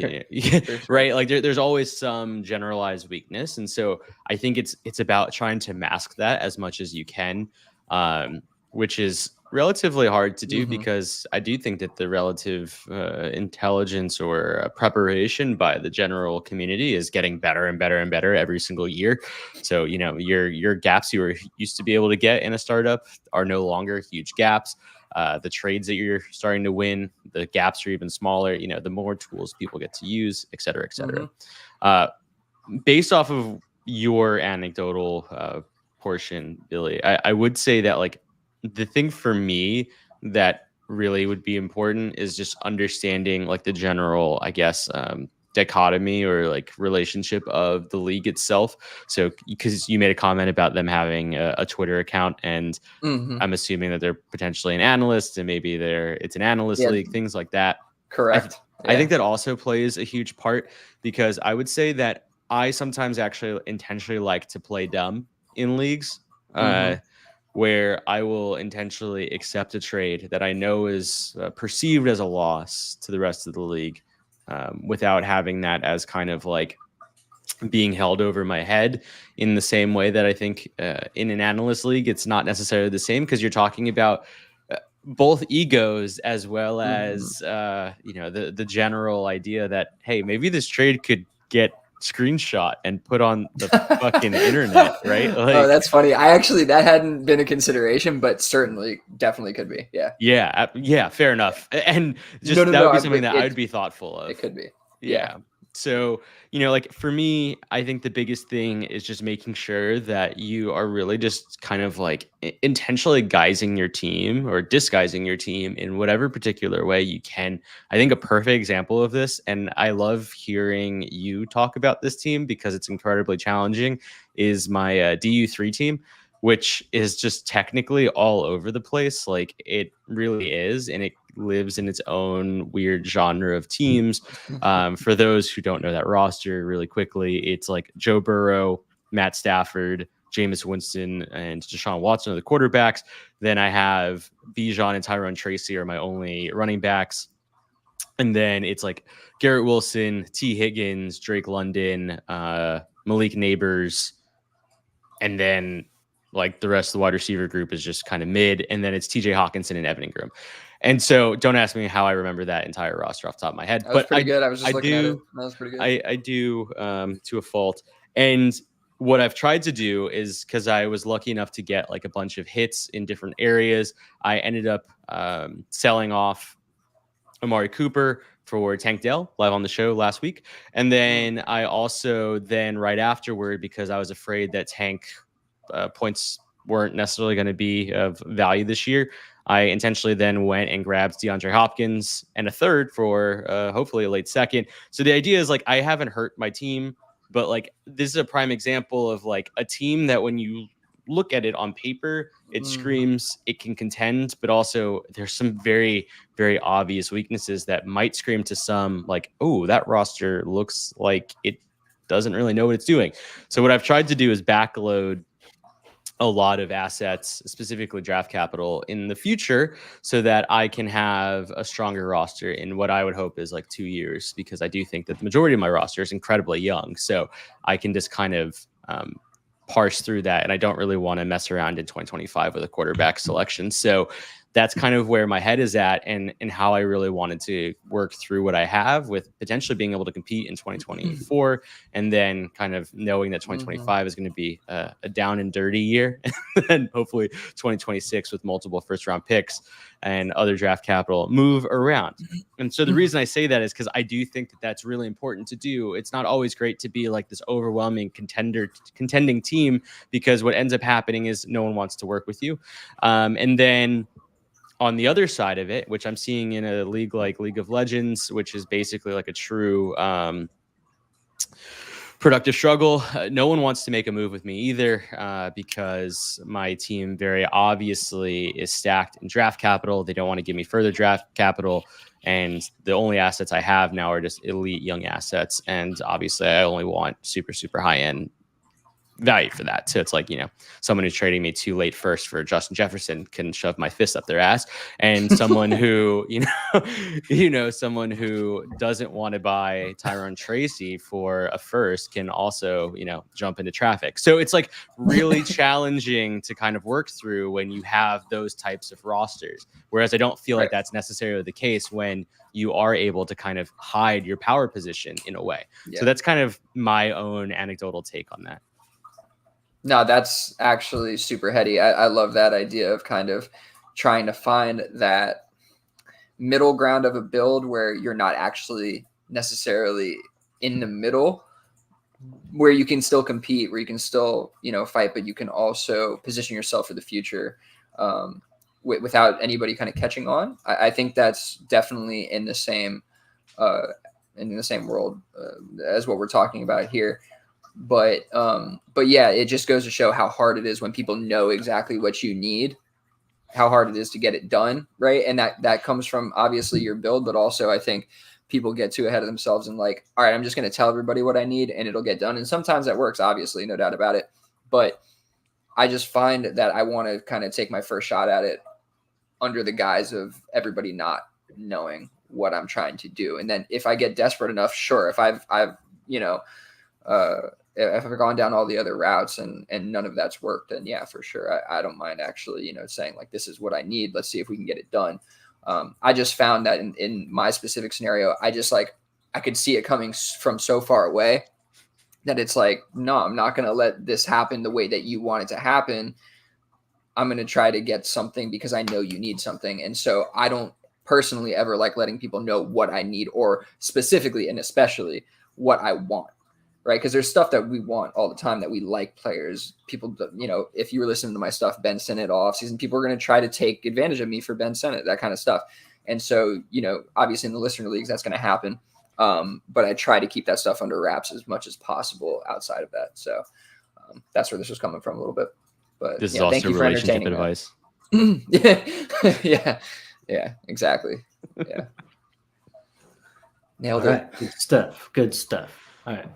right. Like there's always some generalized weakness. And so I think it's about trying to mask that as much as you can, which is relatively hard to do because I do think that the relative intelligence or preparation by the general community is getting better and better and better every single year. So, your gaps you were used to be able to get in a startup are no longer huge gaps. The trades that you're starting to win, the gaps are even smaller. The more tools people get to use, et cetera, et cetera. Based off of your anecdotal portion, Billy, I would say that like the thing for me that really would be important is just understanding like the general, I guess, dichotomy or like relationship of the league itself. So because you made a comment about them having a Twitter account, and I'm assuming that they're potentially an analyst, and maybe it's an analyst league, things like that. Correct. I think that also plays a huge part, because I would say that I sometimes actually intentionally like to play dumb in leagues, where I will intentionally accept a trade that I know is perceived as a loss to the rest of the league, without having that as kind of like being held over my head in the same way that I think in an analyst league, it's not necessarily the same, because you're talking about both egos as well as, the general idea that, hey, maybe this trade could get screenshot and put on the fucking internet, right? Like, oh, that's funny. That hadn't been a consideration, but certainly definitely could be. Yeah, fair enough. And just that would be something that I would be thoughtful of. It could be. Yeah. So, like for me, I think the biggest thing is just making sure that you are really just kind of like intentionally guising your team or disguising your team in whatever particular way you can. I think a perfect example of this, and I love hearing you talk about this team because it's incredibly challenging, is my DU3 team, which is just technically all over the place. Like it really is. And it lives in its own weird genre of teams. For those who don't know that roster really quickly, it's like Joe Burrow, Matt Stafford, Jameis Winston, and Deshaun Watson are the quarterbacks. Then I have Bijan and Tyrone Tracy are my only running backs. And then it's like Garrett Wilson, T. Higgins, Drake London, Malik Neighbors, and then like the rest of the wide receiver group is just kind of mid. And then it's TJ Hawkinson and Evan Ingram. And so don't ask me how I remember that entire roster off the top of my head. That was pretty good. I was just looking at it. That was pretty good. I do to a fault. And what I've tried to do is, because I was lucky enough to get like a bunch of hits in different areas, I ended up selling off Amari Cooper for Tank Dell live on the show last week. And then I also right afterward, because I was afraid that Tank points weren't necessarily going to be of value this year, I intentionally then went and grabbed DeAndre Hopkins and a third for hopefully a late second. So the idea is like, I haven't hurt my team, but like this is a prime example of like a team that when you look at it on paper, it screams it can contend, but also there's some very, very obvious weaknesses that might scream to some like, oh, that roster looks like it doesn't really know what it's doing. So what I've tried to do is backload a lot of assets, specifically draft capital, in the future so that I can have a stronger roster in what I would hope is like 2 years, because I do think that the majority of my roster is incredibly young. So I can just kind of parse through that. And I don't really want to mess around in 2025 with a quarterback selection. So that's kind of where my head is at, and how I really wanted to work through what I have with potentially being able to compete in 2024, and then kind of knowing that 2025 is going to be a down and dirty year, and then hopefully 2026 with multiple first round picks and other draft capital move around. And so the reason I say that is because I do think that that's really important to do. It's not always great to be like this overwhelming contending team, because what ends up happening is no one wants to work with you. And then on the other side of it, which I'm seeing in a league like League of Legends, which is basically like a true productive struggle, no one wants to make a move with me either, because my team very obviously is stacked in draft capital. They don't want to give me further draft capital, and the only assets I have now are just elite young assets. And obviously I only want super, super high end value for that. So it's like, someone who's trading me too late first for Justin Jefferson can shove my fist up their ass, and someone who, someone who doesn't want to buy Tyrone Tracy for a first can also, jump into traffic. So it's like really challenging to kind of work through when you have those types of rosters. Whereas I don't feel like that's necessarily the case when you are able to kind of hide your power position in a way. Yeah. So that's kind of my own anecdotal take on that. No, that's actually super heady. I love that idea of kind of trying to find that middle ground of a build where you're not actually necessarily in the middle, where you can still compete, where you can still, fight, but you can also position yourself for the future without anybody kind of catching on. I think that's definitely in the same world as what we're talking about here. But yeah, it just goes to show how hard it is when people know exactly what you need, how hard it is to get it done, right? And that comes from obviously your build, but also I think people get too ahead of themselves and like, all right, I'm just going to tell everybody what I need and it'll get done. And sometimes that works, obviously, no doubt about it. But I just find that I want to kind of take my first shot at it under the guise of everybody not knowing what I'm trying to do. And then if I get desperate enough, sure, if I've if I've gone down all the other routes and none of that's worked, then yeah, for sure, I don't mind actually, saying like, this is what I need. Let's see if we can get it done. I just found that in my specific scenario, I could see it coming from so far away that it's like, no, I'm not going to let this happen the way that you want it to happen. I'm going to try to get something because I know you need something. And so I don't personally ever like letting people know what I need or specifically and especially what I want. Right. Because there's stuff that we want all the time that we like players. People, if you were listening to my stuff, Ben Sinnott all offseason, people are going to try to take advantage of me for Ben Sinnott, that kind of stuff. And so, obviously in the listener leagues, that's going to happen. But I try to keep that stuff under wraps as much as possible outside of that. So that's where this was coming from a little bit. But this is also thank you for relationship advice. Yeah, exactly. Yeah. Nailed all it. Right. Good stuff. All right.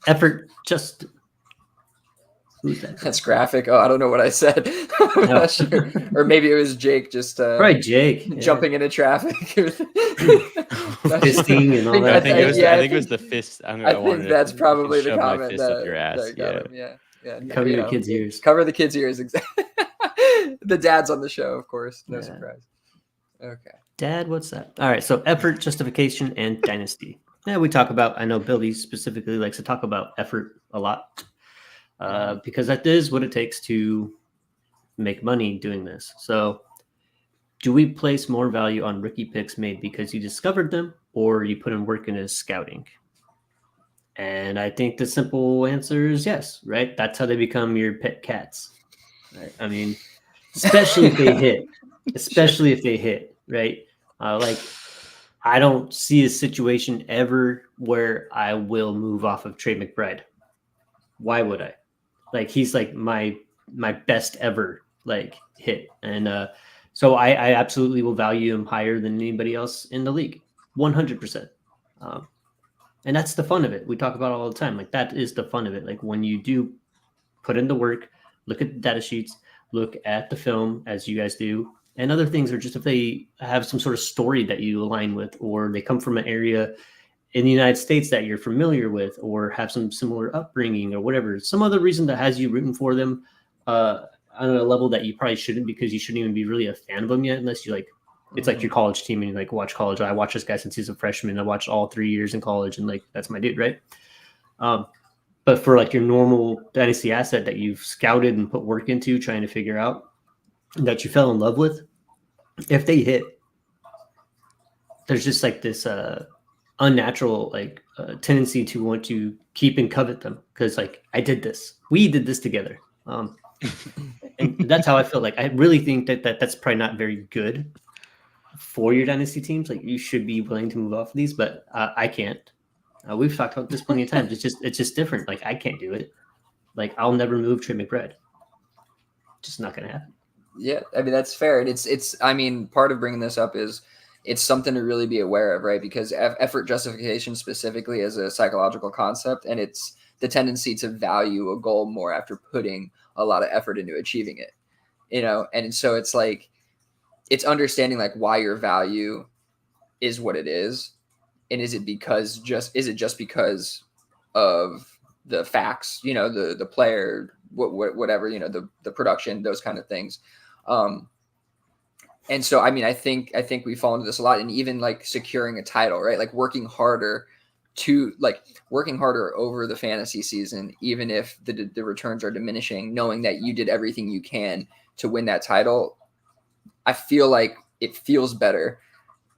Effort just who's that? That's graphic. Oh, I don't know what I said. I'm not sure. Or maybe it was Jake just right, Jake jumping into traffic. Fisting and all that. I think it was the fist. I think that's probably the comment my fist up your ass. Yeah. Cover your kids' ears. Cover the kids' ears. Exactly. The dad's on the show, of course. No surprise. Okay. Dad, what's that? All right. So effort, justification, and dynasty. Yeah, we talk about, I know Billy specifically likes to talk about effort a lot because that is what it takes to make money doing this. So do we place more value on rookie picks made because you discovered them or you put in work into scouting? And I think the simple answer is yes, right? That's how they become your pet cats. Right? I mean, especially if they hit, right? I don't see a situation ever where I will move off of Trey McBride. Why would I? He's like my best ever hit. And so I absolutely will value him higher than anybody else in the league. 100%. And that's the fun of it. We talk about it all the time. That is the fun of it. When you do put in the work, look at the data sheets, look at the film as you guys do. And other things are just if they have some sort of story that you align with, or they come from an area in the United States that you're familiar with, or have some similar upbringing or whatever, some other reason that has you rooting for them on a level that you probably shouldn't, because you shouldn't even be really a fan of them yet, unless you it's like your college team and you watch college. I watched this guy since he's a freshman. I watched all 3 years in college and that's my dude, right? But for your normal dynasty asset that you've scouted and put work into trying to figure out, that you fell in love with, if they hit, there's just this unnatural tendency to want to keep and covet them because we did this together, and that's how I feel. I really think that's probably not very good for your dynasty teams. You should be willing to move off of these, but I can't. We've talked about this plenty of times. It's just different. I can't do it. I'll never move Trey McBride. Just not gonna happen. Yeah, I mean, that's fair. And it's part of bringing this up is it's something to really be aware of, right? Because effort justification specifically is a psychological concept, and it's the tendency to value a goal more after putting a lot of effort into achieving it, you know? And so it's like, it's understanding like why your value is what it is. And is it just because of the facts, you know, the player, whatever, you know, the production, those kind of things. And so, I mean, I think we fall into this a lot, and even like securing a title, right? Like working harder over the fantasy season, even if the returns are diminishing, knowing that you did everything you can to win that title. I feel like it feels better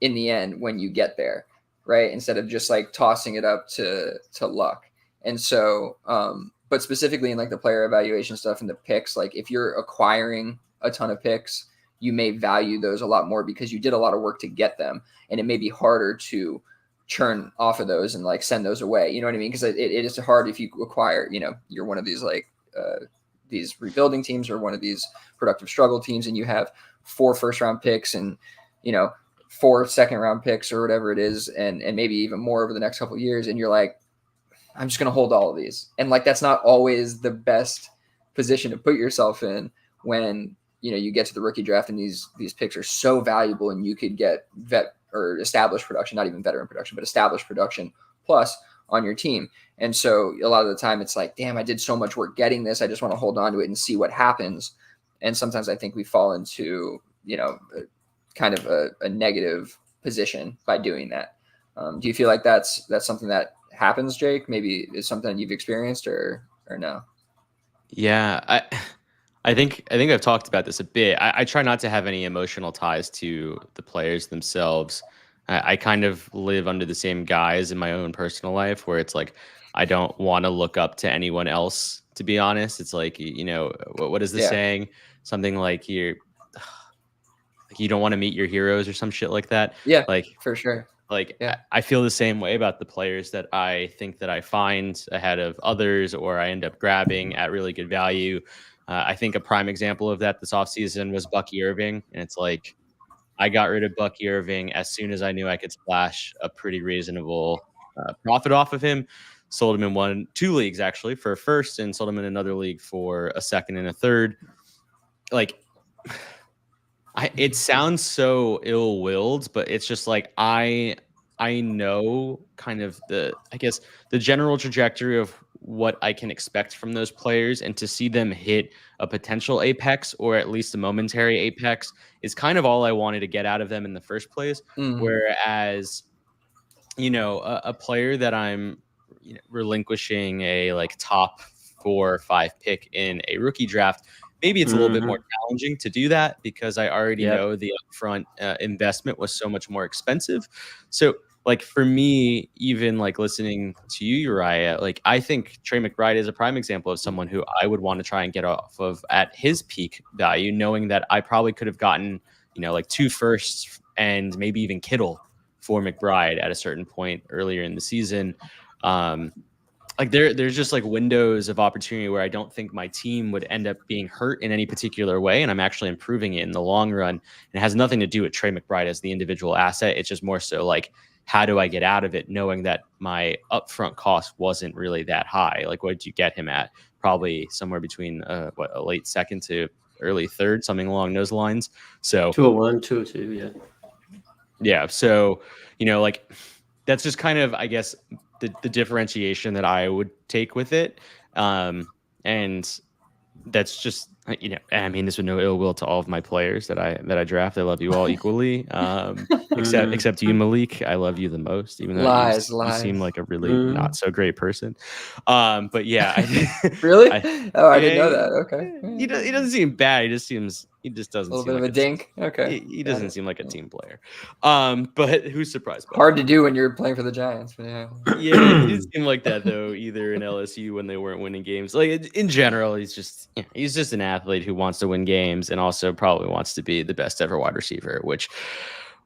in the end when you get there, right? Instead of just like tossing it up to luck. And so, but specifically in like the player evaluation stuff and the picks, like if you're acquiring a ton of picks, you may value those a lot more because you did a lot of work to get them, and it may be harder to churn off of those and like send those away. You know what I mean? Because it is hard if you acquire, you know, you're one of these like these rebuilding teams or one of these productive struggle teams, and you have 4 first-round picks and, you know, 4 second-round picks or whatever it is, and maybe even more over the next couple of years, and you're like, I'm just going to hold all of these. And like, that's not always the best position to put yourself in when, you know, you get to the rookie draft and these picks are so valuable, and you could get vet or established production, not even veteran production, but established production plus on your team. And so a lot of the time it's like, damn, I did so much work getting this. I just want to hold on to it and see what happens. And sometimes I think we fall into, you know, kind of a negative position by doing that. Do you feel like that's something that happens, Jake? Maybe it's something you've experienced or no? Yeah, I think I've talked about this a bit. I try not to have any emotional ties to the players themselves. I kind of live under the same guise in my own personal life, where it's like I don't want to look up to anyone else. To be honest, it's like, you know, what is the saying? Something like you don't want to meet your heroes or some shit like that. Yeah, like for sure. Like, yeah. I feel the same way about the players that I think that I find ahead of others, or I end up grabbing at really good value. I think a prime example of that this offseason was Bucky Irving. And it's like, I got rid of Bucky Irving as soon as I knew I could splash a pretty reasonable profit off of him. Sold him in 2 leagues, actually, for a first, and sold him in another league for a second and a third. Like, it sounds so ill-willed, but it's just like I know kind of the general trajectory of what I can expect from those players, and to see them hit a potential apex, or at least a momentary apex, is kind of all I wanted to get out of them in the first place. Whereas, you know, a player that I'm, you know, relinquishing a like top 4 or 5 pick in a rookie draft, maybe it's a little bit more challenging to do that because I already know the upfront investment was so much more expensive. So, like, for me, even like listening to you, Uriah, like, I think Trey McBride is a prime example of someone who I would want to try and get off of at his peak value, knowing that I probably could have gotten, you know, like 2 firsts and maybe even Kittle for McBride at a certain point earlier in the season. Like, there's just like windows of opportunity where I don't think my team would end up being hurt in any particular way, and I'm actually improving it in the long run. And it has nothing to do with Trey McBride as the individual asset. It's just more so like, how do I get out of it, knowing that my upfront cost wasn't really that high? Like, what did you get him at? Probably somewhere between a late second to early third, something along those lines. So 201, 202, yeah. So, you know, like, that's just kind of, I guess, the differentiation that I would take with it. And that's just, you know, I mean, this with no ill will to all of my players that I draft. I love you all equally. Except you, Malik. I love you the most, even though lies. You seem like a really not so great person. But yeah, really? I didn't know that. Okay. He doesn't seem bad. He just doesn't a little seem bit like of a dink. Okay. He doesn't seem like a team player. But who's surprised by hard that? to do when you're playing for the Giants. But yeah. Yeah, he didn't seem like that though, either in LSU when they weren't winning games. Like, in general, he's just an athlete who wants to win games, and also probably wants to be the best ever wide receiver, which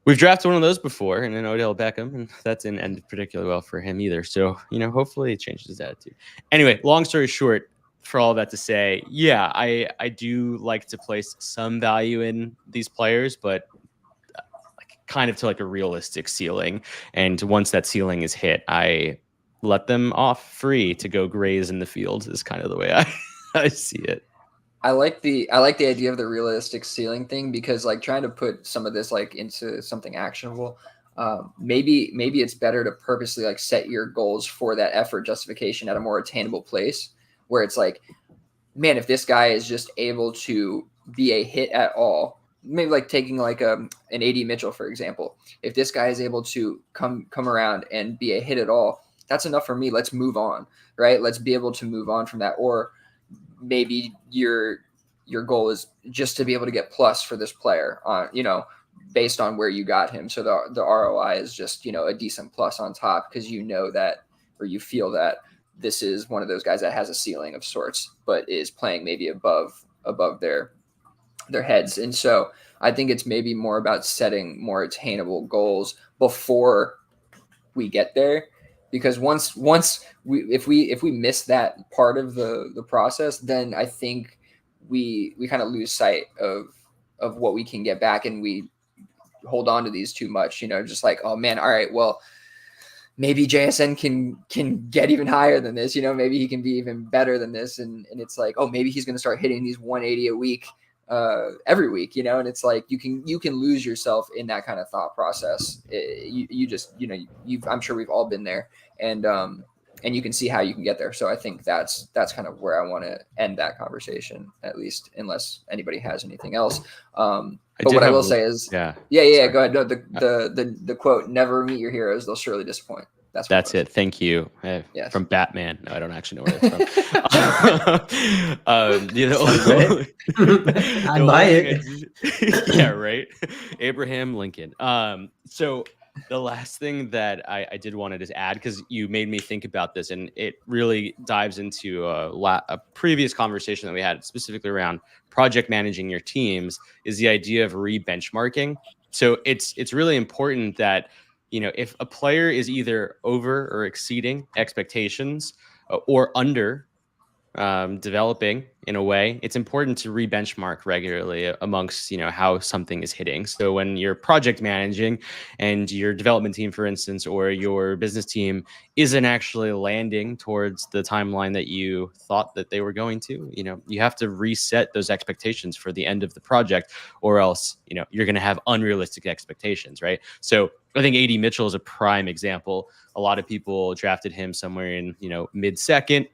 we've drafted one of those before, and then Odell Beckham, and that didn't end particularly well for him either. So, you know, hopefully it changes his attitude. Anyway, long story short, for all that to say, yeah, I do like to place some value in these players, but kind of to like a realistic ceiling. And once that ceiling is hit, I let them off free to go graze in the field is kind of the way I see it. I like the idea of the realistic ceiling thing, because like trying to put some of this like into something actionable. Maybe it's better to purposely like set your goals for that effort justification at a more attainable place, where it's like, man, if this guy is just able to be a hit at all, maybe like taking like an AD Mitchell, for example, if this guy is able to come around and be a hit at all, that's enough for me. Let's move on, right? Let's be able to move on from that. Or maybe your goal is just to be able to get plus for this player on, based on where you got him. So the ROI is just, a decent plus on top, because you know that, or you feel that this is one of those guys that has a ceiling of sorts, but is playing maybe above their heads. And so I think it's maybe more about setting more attainable goals before we get there, because if we miss that part of the process, then I think we kind of lose sight of what we can get back, and we hold on to these too much, just like, oh man, all right, well, maybe JSN can get even higher than this, maybe he can be even better than this. And it's like, oh, maybe he's going to start hitting these 180 a week, every week, and it's like, you can lose yourself in that kind of thought process. You just, I'm sure we've all been there, and you can see how you can get there. So I think that's kind of where I want to end that conversation, at least, unless anybody has anything else. But what I will say is, yeah, go ahead. No, the quote, "Never meet your heroes; they'll surely disappoint." That's it. Thank you. Yes. From Batman. No, I don't actually know where it's from. I buy it. Yeah, right. Abraham Lincoln. So the last thing that I did want to just add, because you made me think about this, and it really dives into a previous conversation that we had specifically around project managing your teams, is the idea of re-benchmarking. So it's really important that, if a player is either over or exceeding expectations, or under developing in a way, it's important to re-benchmark regularly amongst, how something is hitting. So when you're project managing and your development team, for instance, or your business team isn't actually landing towards the timeline that you thought that they were going to, you have to reset those expectations for the end of the project, or else, you're going to have unrealistic expectations, right? So I think AD Mitchell is a prime example. A lot of people drafted him somewhere in, mid-second.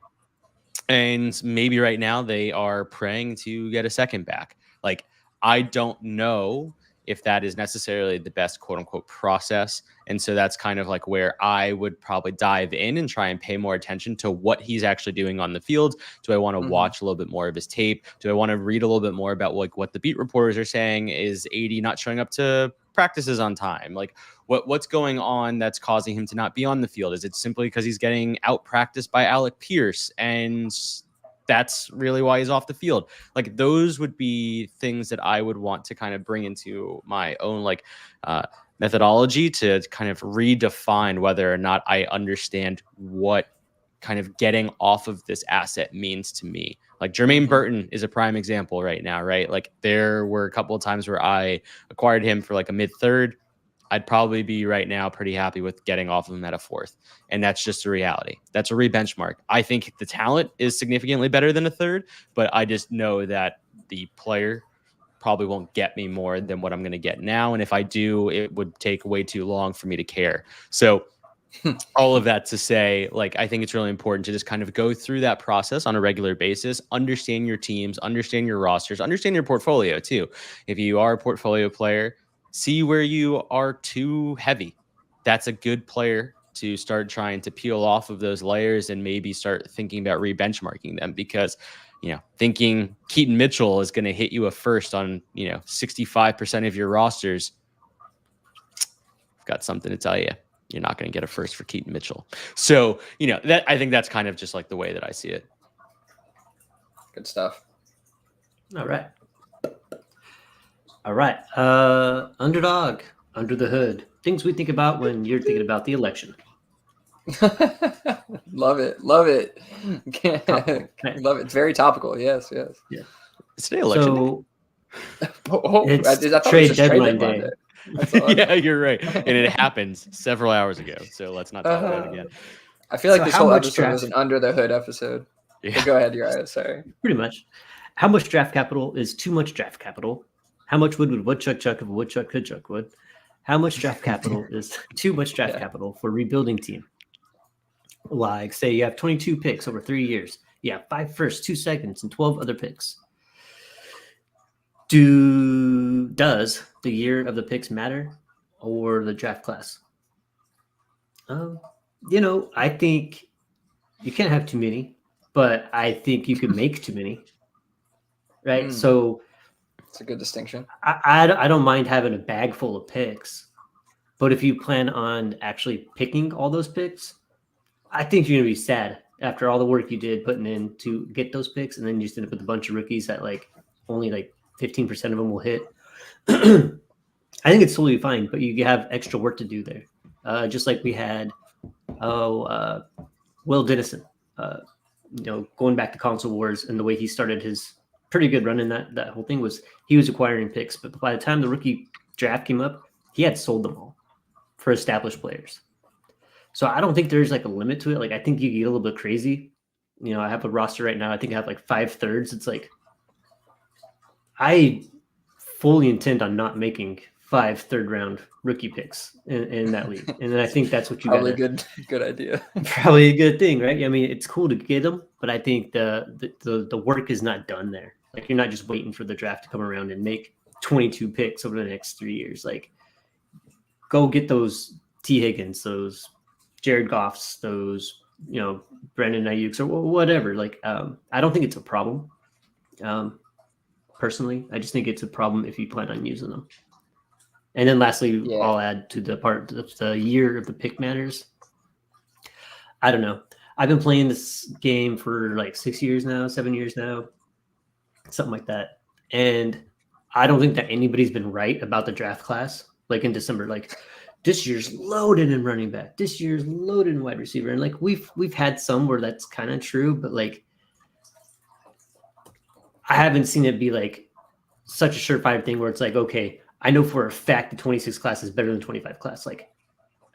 And maybe right now they are praying to get a second back. Like, I don't know if that is necessarily the best quote unquote process. And so that's kind of like where I would probably dive in and try and pay more attention to what he's actually doing on the field. Do I want to watch a little bit more of his tape? Do I want to read a little bit more about like what the beat reporters are saying? Is AD not showing up to practices on time? Like, what's going on that's causing him to not be on the field? Is it simply because he's getting out practiced by Alec Pierce, and that's really why he's off the field? Like, those would be things that I would want to kind of bring into my own methodology to kind of redefine whether or not I understand what kind of getting off of this asset means to me. Like, Jermaine Burton is a prime example right now, right? Like, there were a couple of times where I acquired him for like a mid-third. I'd probably be right now pretty happy with getting off of him at a fourth. And that's just a reality. That's a re-benchmark. I think the talent is significantly better than a third, but I just know that the player probably won't get me more than what I'm going to get now. And if I do, it would take way too long for me to care. So all of that to say, like, I think it's really important to just kind of go through that process on a regular basis, understand your teams, understand your rosters, understand your portfolio too. If you are a portfolio player, see where you are too heavy. That's a good player to start trying to peel off of those layers and maybe start thinking about re-benchmarking them, because, thinking Keaton Mitchell is going to hit you a first on, 65% of your rosters, I've got something to tell you. You're not going to get a first for Keaton Mitchell. So, that, I think that's kind of just like the way that I see it. Good stuff. All right. Underdog, under the hood. Things we think about when you're thinking about the election. Love it. Love it. It's very topical. Yes. Yeah. It's today election day. It's trade deadline day. Yeah, you're right. And it happens several hours ago. So let's not talk about it again. I feel like So this how whole much episode was draft? an under the hood episode. Yeah. But go ahead, Uriah. Sorry. Pretty much. How much draft capital is too much draft capital? How much wood would woodchuck chuck if a woodchuck could chuck wood? How much draft capital is too much draft capital for a rebuilding team? Like, say you have 22 picks over 3 years. You have 5 firsts, 2 seconds, and 12 other picks. Does the year of the picks matter or the draft class? I think you can't have too many, but I think you could make too many. Right. So it's a good distinction. I don't mind having a bag full of picks, but if you plan on actually picking all those picks, I think you're gonna be sad after all the work you did putting in to get those picks, and then you just end up with a bunch of rookies that like only like 15% of them will hit. I think it's totally fine, but you have extra work to do there. Just like we had, Will Dennison, going back to console wars and the way he started his pretty good run in that whole thing was he was acquiring picks, but by the time the rookie draft came up, he had sold them all for established players. So I don't think there's like a limit to it. Like I think you get a little bit crazy. I have a roster right now. I think I have like 5/3. It's like I fully intend on not making 5 third-round rookie picks in that league, and then I think that's what you got. Probably good idea. Probably a good thing, right? I mean, it's cool to get them, but I think the work is not done there. Like you're not just waiting for the draft to come around and make 22 picks over the next 3 years. Like, go get those T. Higgins, those Jared Goffs, those Brandon Ayuk's or whatever. Like, I don't think it's a problem. Personally, I just think it's a problem if you plan on using them. And then lastly, I'll add to the part of the year of the pick matters. I don't know. I've been playing this game for like 6 years now, 7 years now, something like that. And I don't think that anybody's been right about the draft class. Like in December, like this year's loaded in running back, this year's loaded in wide receiver. And like we've had some where that's kind of true, but like I haven't seen it be like such a surefire thing where it's like, okay, I know for a fact the 26 class is better than 25 class. Like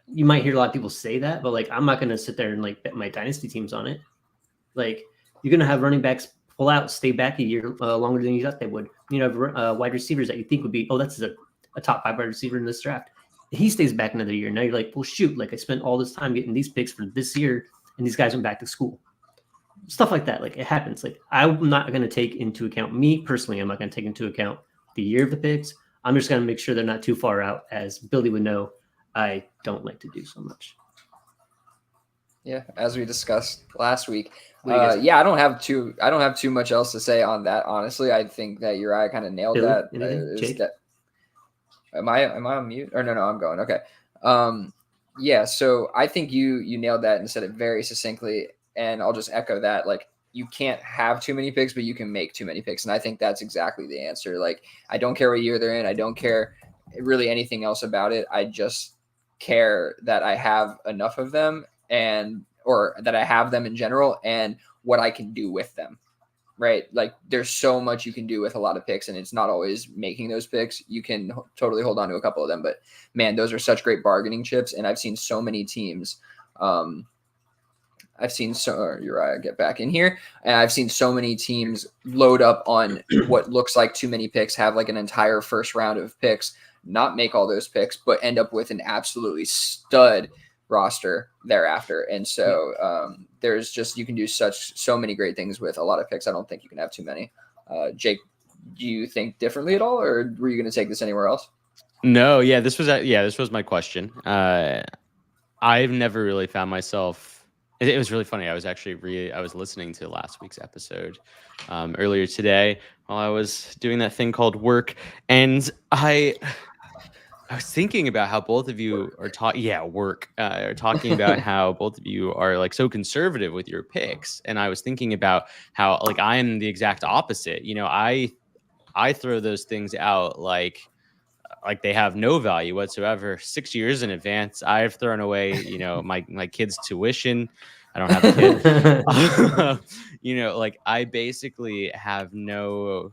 you might hear a lot of people say that, but like I'm not going to sit there and like bet my dynasty teams on it. Like you're going to have running backs pull out, stay back a year longer than you thought they would. Have wide receivers that you think would be, that's a top 5 wide receiver in this draft. He stays back another year. Now you're like, well, shoot, like I spent all this time getting these picks for this year and these guys went back to school. Stuff like that. Like it happens. Like I'm not going to take into account, me personally, I'm not going to take into account the year of the picks. I'm just going to make sure they're not too far out, as Billy would know. I don't like to do so much. Yeah, as we discussed last week. I don't have too much else to say on that. Honestly, I think that Uriah kind of nailed Billy, that. Am I on mute? Or no, I'm going. Okay. So I think you nailed that and said it very succinctly, and I'll just echo that. Like you can't have too many picks, but you can make too many picks, and I think that's exactly the answer. Like I don't care what year they're in. I don't care really anything else about it. I just care that I have enough of them or that I have them in general and what I can do with them, right? Like there's so much you can do with a lot of picks, and it's not always making those picks. You can totally hold on to a couple of them, but man, those are such great bargaining chips. And I've seen so many teams, Uriah, get back in here. And I've seen so many teams load up on what looks like too many picks, have like an entire first round of picks, not make all those picks, but end up with an absolutely stud roster thereafter. And so there's just, you can do so many great things with a lot of picks. I don't think you can have too many. Jake, do you think differently at all, or were you going to take this anywhere else? No, this was my question. I've never really found myself. It was really funny. I was actually I was listening to last week's episode earlier today while I was doing that thing called work, and I was thinking about how both of you are talking about how both of you are like so conservative with your picks, and I was thinking about how like I am the exact opposite. I throw those things out like they have no value whatsoever. 6 years in advance, I've thrown away, my kids' tuition. I don't have a kid. Like I basically have no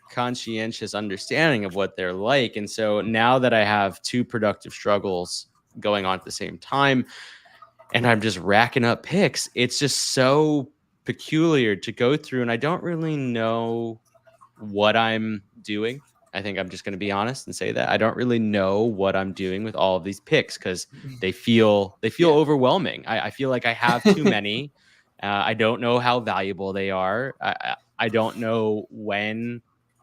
conscientious understanding of what they're like. And so now that I have 2 productive struggles going on at the same time, and I'm just racking up picks. It's just so peculiar to go through, and I don't really know what I'm doing. I think I'm just going to be honest and say that I don't really know what I'm doing with all of these picks because they feel overwhelming. I feel like I have too many. I don't know how valuable they are. I don't know when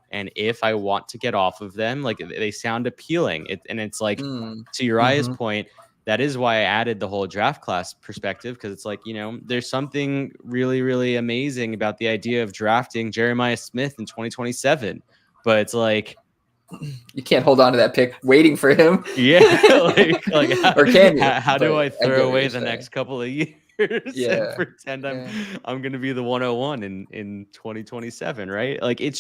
and if I want to get off of them. Like they sound appealing. And it's like, to Uriah's point, that is why I added the whole draft class perspective, because it's like, there's something really, really amazing about the idea of drafting Jeremiah Smith in 2027. But it's like, you can't hold on to that pick waiting for him. like or can you? How do I throw away the next couple of years and pretend I'm going to be the 101 in 2027, right? Like it's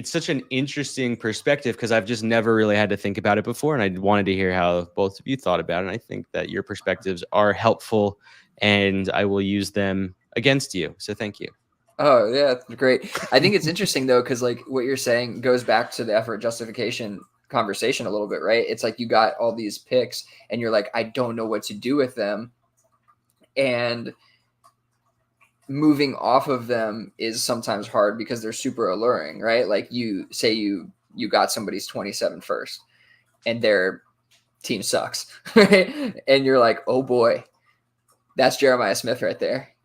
such an interesting perspective because I've just never really had to think about it before. And I wanted to hear how both of you thought about it. And I think that your perspectives are helpful and I will use them against you. So thank you. Oh, yeah, great. I think it's interesting, though, because like what you're saying goes back to the effort justification conversation a little bit, right? It's like you got all these picks and you're like, I don't know what to do with them. And moving off of them is sometimes hard because they're super alluring, right? Like you say you got somebody's 27 first and their team sucks, right? And you're like, oh boy, that's Jeremiah Smith right there,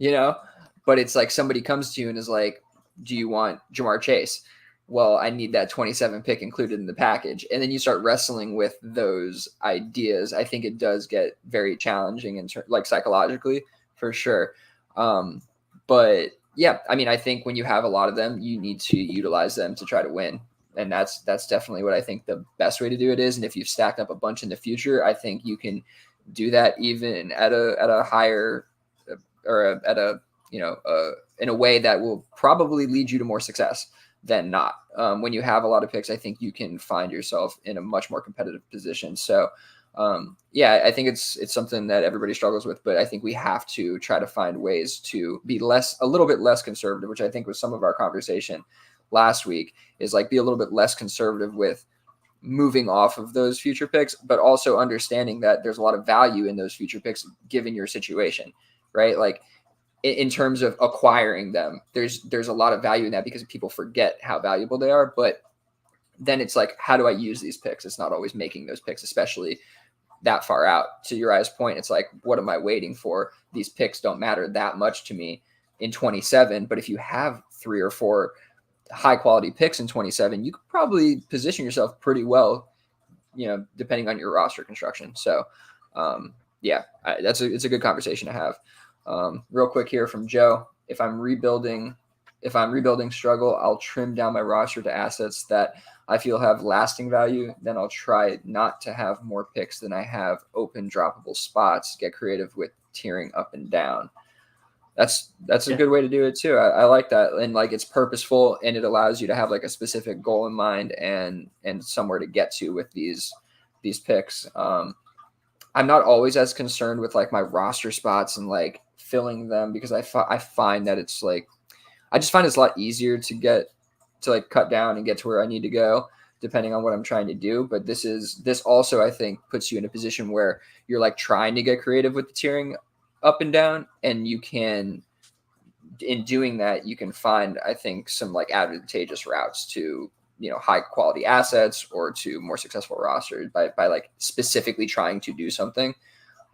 But it's like somebody comes to you and is like, do you want Jamar Chase? Well, I need that 27 pick included in the package. And then you start wrestling with those ideas. I think it does get very challenging like psychologically for sure. But yeah, I mean, I think when you have a lot of them, you need to utilize them to try to win. And that's definitely what I think the best way to do it is. And if you've stacked up a bunch in the future, I think you can do that even at a higher or at a, in a way that will probably lead you to more success than not. When you have a lot of picks, I think you can find yourself in a much more competitive position. So yeah, I think it's something that everybody struggles with, but I think we have to try to find ways to be a little bit less conservative, which I think was some of our conversation last week, is like be a little bit less conservative with moving off of those future picks, but also understanding that there's a lot of value in those future picks given your situation, right? Like in terms of acquiring them, there's a lot of value in that because people forget how valuable they are. But then it's like, how do I use these picks? It's not always making those picks, especially that far out. To Uriah's point, it's like, what am I waiting for? These picks don't matter that much to me in 27. But if you have 3 or 4 high quality picks in 27, you could probably position yourself pretty well, depending on your roster construction. So yeah, it's a good conversation to have. Real quick here from Joe. If I'm rebuilding struggle, I'll trim down my roster to assets that I feel have lasting value. Then I'll try not to have more picks than I have open droppable spots. Get creative with tiering up and down. That's a good way to do it too. I like that. And like, it's purposeful and it allows you to have like a specific goal in mind and somewhere to get to with these picks. I'm not always as concerned with like my roster spots and like filling them because I find that it's like, I just find it's a lot easier to like cut down and get to where I need to go depending on what I'm trying to do. But this also, I think, puts you in a position where you're like trying to get creative with the tiering up and down. And you can, in doing that, you can find, I think, some like advantageous routes to, high quality assets or to more successful rosters by like specifically trying to do something.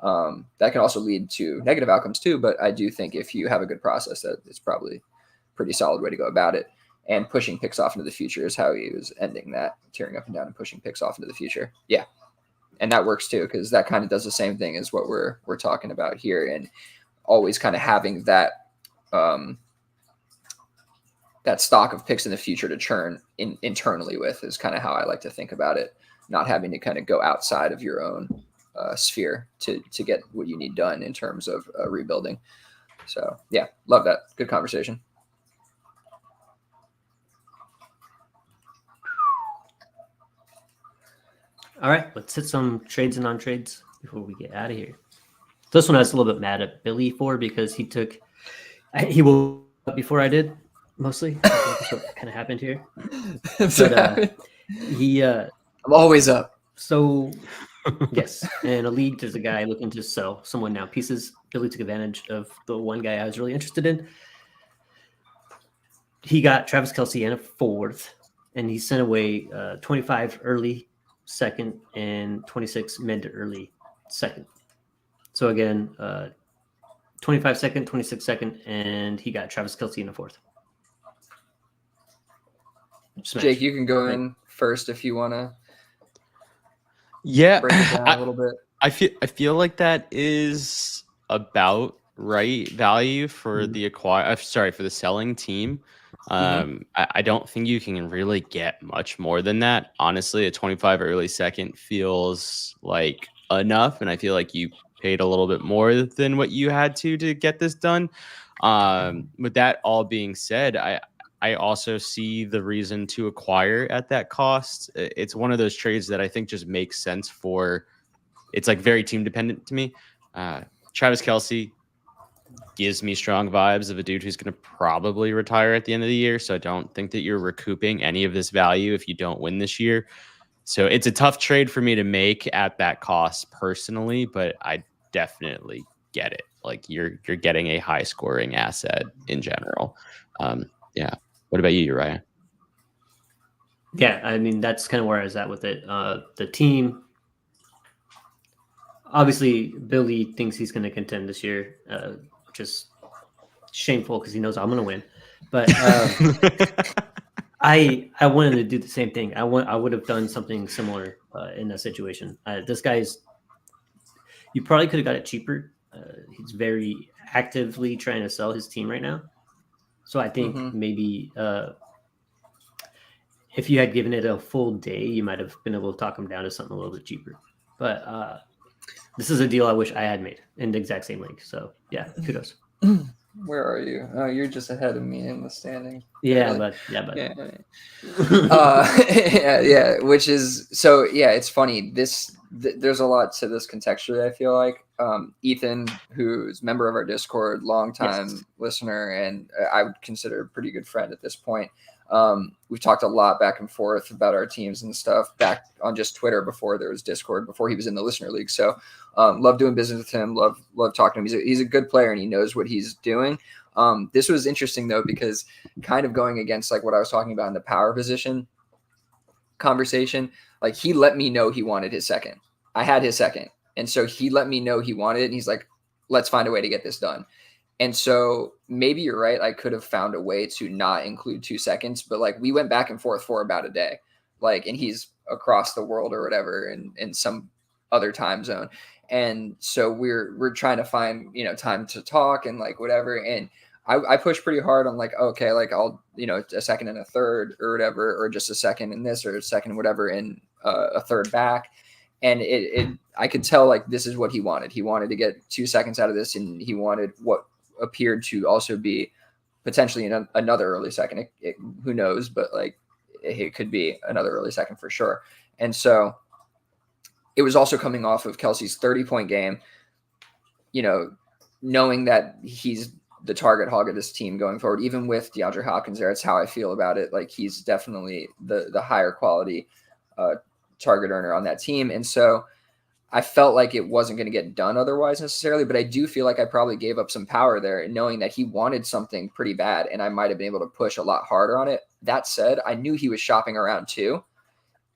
That can also lead to negative outcomes too. But I do think if you have a good process, that it's probably a pretty solid way to go about it. And pushing picks off into the future is how he was ending that, tearing up and down and pushing picks off into the future. Yeah. And that works too, because that kind of does the same thing as what we're talking about here. And always kind of having that that stock of picks in the future to churn internally with is kind of how I like to think about it. Not having to kind of go outside of your own sphere to get what you need done in terms of rebuilding. So yeah, love that. Good conversation. All right, let's hit some trades and non-trades before we get out of here. This one I was a little bit mad at Billy for because he woke up before I did, mostly. That's what kind of happened here. But I'm always up. So Yes. In a league, there's a guy looking to sell someone now pieces. Billy took advantage of the one guy I was really interested in. He got Travis Kelce and a fourth, and he sent away 25 early second and 26 mid to early second. So again, 25 second, 26 second, and he got Travis Kelce in the fourth. Smash. Jake, you can go in first if you want to. Yeah, break it down a little bit. I feel like that is about right value for the for the selling team. I don't think you can really get much more than that. Honestly, a 25 early second feels like enough, and I feel like you paid a little bit more than what you had to get this done. With that all being said, I also see the reason to acquire at that cost. It's one of those trades that I think just makes sense for. It's like very team dependent to me. Travis Kelce gives me strong vibes of a dude who's going to probably retire at the end of the year. So I don't think that you're recouping any of this value if you don't win this year. So it's a tough trade for me to make at that cost personally, but I definitely get it. Like you're getting a high scoring asset in general. Yeah. What about you, Uriah? Yeah, I mean, that's kind of where I was at with it. The team, obviously, Billy thinks he's going to contend this year, which is shameful because he knows I'm going to win. But I wanted to do the same thing. I would have done something similar in that situation. This guy's, you probably could have got it cheaper. He's very actively trying to sell his team right now. So I think maybe if you had given it a full day, you might have been able to talk him down to something a little bit cheaper. But this is a deal I wish I had made in the exact same league. So yeah, kudos. Where are you? Oh, you're just ahead of me in the standing. Yeah, really? but yeah. Which is so. Yeah, it's funny. There's a lot to this contextually. I feel like Ethan, who's member of our Discord, longtime listener, and I would consider a pretty good friend at this point. We've talked a lot back and forth about our teams and stuff back on just Twitter before there was Discord, before he was in the listener league. So love doing business with him. Love talking to him. He's a good player and he knows what he's doing. This was interesting though, because kind of going against like what I was talking about in the power position conversation, like he let me know he wanted his second. I had his second. And so he let me know he wanted it. And he's like, let's find a way to get this done. And so maybe you're right. I could have found a way to not include 2 seconds, but like we went back and forth for about a day, like, and he's across the world or whatever in some other time zone. And so we're trying to find, time to talk and like whatever. And I push pretty hard on like, okay, like I'll, a second and a third or whatever, or just a second in this or a second, whatever, in a third back. And I could tell like, this is what he wanted. He wanted to get 2 seconds out of this. And he wanted what appeared to also be potentially another early second. Who knows, but like it could be another early second for sure. And so it was also coming off of Kelce's 30-point game, knowing that he's the target hog of this team going forward, even with DeAndre Hopkins there. It's how I feel about it. Like he's definitely the higher quality target earner on that team. And so I felt like it wasn't going to get done otherwise necessarily, but I do feel like I probably gave up some power there, knowing that he wanted something pretty bad and I might have been able to push a lot harder on it. That said, I knew he was shopping around too,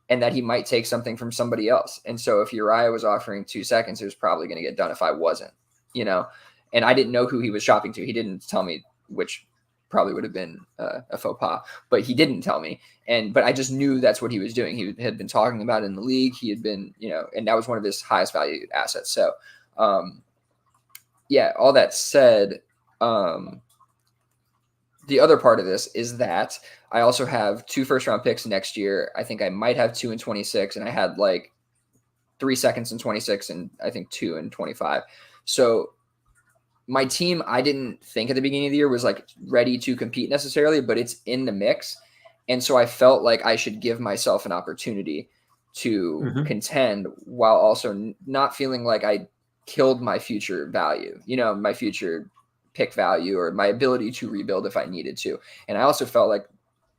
and that he might take something from somebody else. And so if Uriah was offering 2 seconds, it was probably going to get done if I wasn't, and I didn't know who he was shopping to. He didn't tell me, which probably would have been a faux pas, but he didn't tell me. But I just knew that's what he was doing. He had been talking about it in the league. He had been, and that was one of his highest valued assets. So, all that said, the other part of this is that I also have 2 first-round picks next year. I think I might have 2 in 26, and I had like 3 seconds in 26, and I think 2 in 25. So my team, I didn't think at the beginning of the year was like ready to compete necessarily, but it's in the mix. And so I felt like I should give myself an opportunity to contend while also not feeling like I killed my future value, my future pick value or my ability to rebuild if I needed to. And I also felt like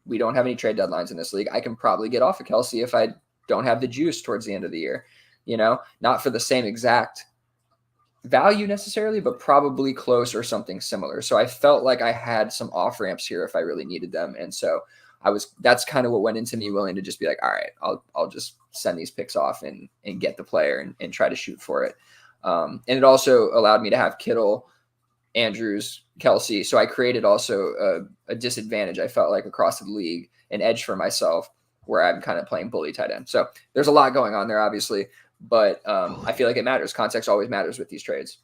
we don't have any trade deadlines in this league. I can probably get off of Kelce if I don't have the juice towards the end of the year. not for the same exact value necessarily, but probably close or something similar. So I felt like I had some off ramps here if I really needed them. And so that's kind of what went into me willing to just be like, all right, I'll just send these picks off and get the player and try to shoot for it. And it also allowed me to have Kittle, Andrews, Kelsey. So I created also a disadvantage, I felt like, across the league, an edge for myself where I'm kind of playing bully tight end. So there's a lot going on there, obviously, but I feel like it matters. Context always matters with these trades.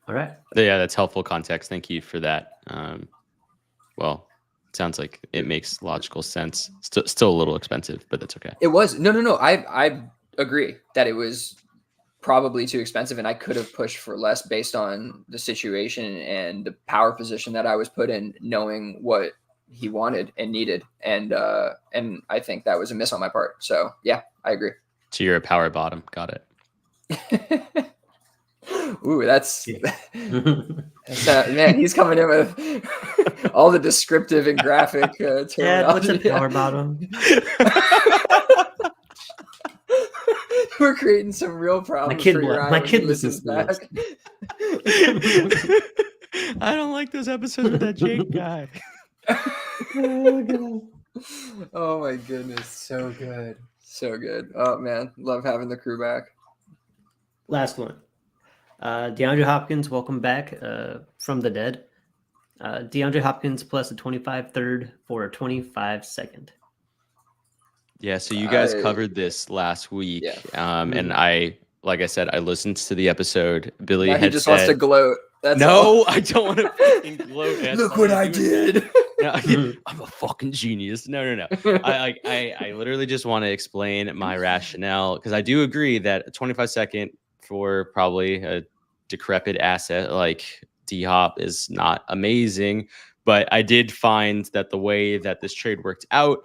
All right. Yeah, that's helpful context. Thank you for that. Well, it sounds like it makes logical sense. Still a little expensive, but that's okay. It was. No. I agree that it was probably too expensive, and I could have pushed for less based on the situation and the power position that I was put in, knowing what he wanted and needed. And I think that was a miss on my part. So yeah, I agree. So you're a power bottom. Got it. Ooh, that's man, he's coming in with all the descriptive and graphic terminology. Yeah, what's a power bottom? We're creating some real problems. My kid listens to this. I don't like those episodes with that Jake guy. Oh my goodness, so good. Oh man, love having the crew back. Last one. DeAndre Hopkins, welcome back from the dead. DeAndre Hopkins plus a 25 third for a 25 second. Yeah, so you guys covered this last week. Yeah. And like I said, I listened to the episode. Billy now had he just said, wants to gloat. That's no, all. I don't want to fucking gloat. Look what I did. No, I'm a fucking genius. No. I literally just want to explain my rationale, because I do agree that a 25 second for probably a decrepit asset like D-Hop is not amazing. But I did find that the way that this trade worked out,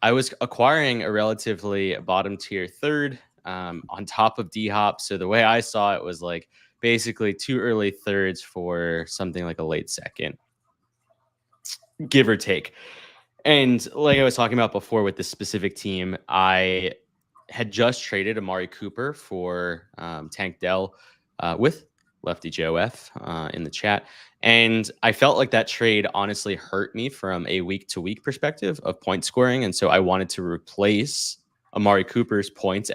I was acquiring a relatively bottom tier third on top of D-Hop. So the way I saw it was like basically 2 early thirds for something like a late second, give or take. And like I was talking about before with this specific team, I had just traded Amari Cooper for Tank Dell with Lefty Joe F in the chat. And I felt like that trade honestly hurt me from a week-to-week perspective of point scoring. And so I wanted to replace Amari Cooper's points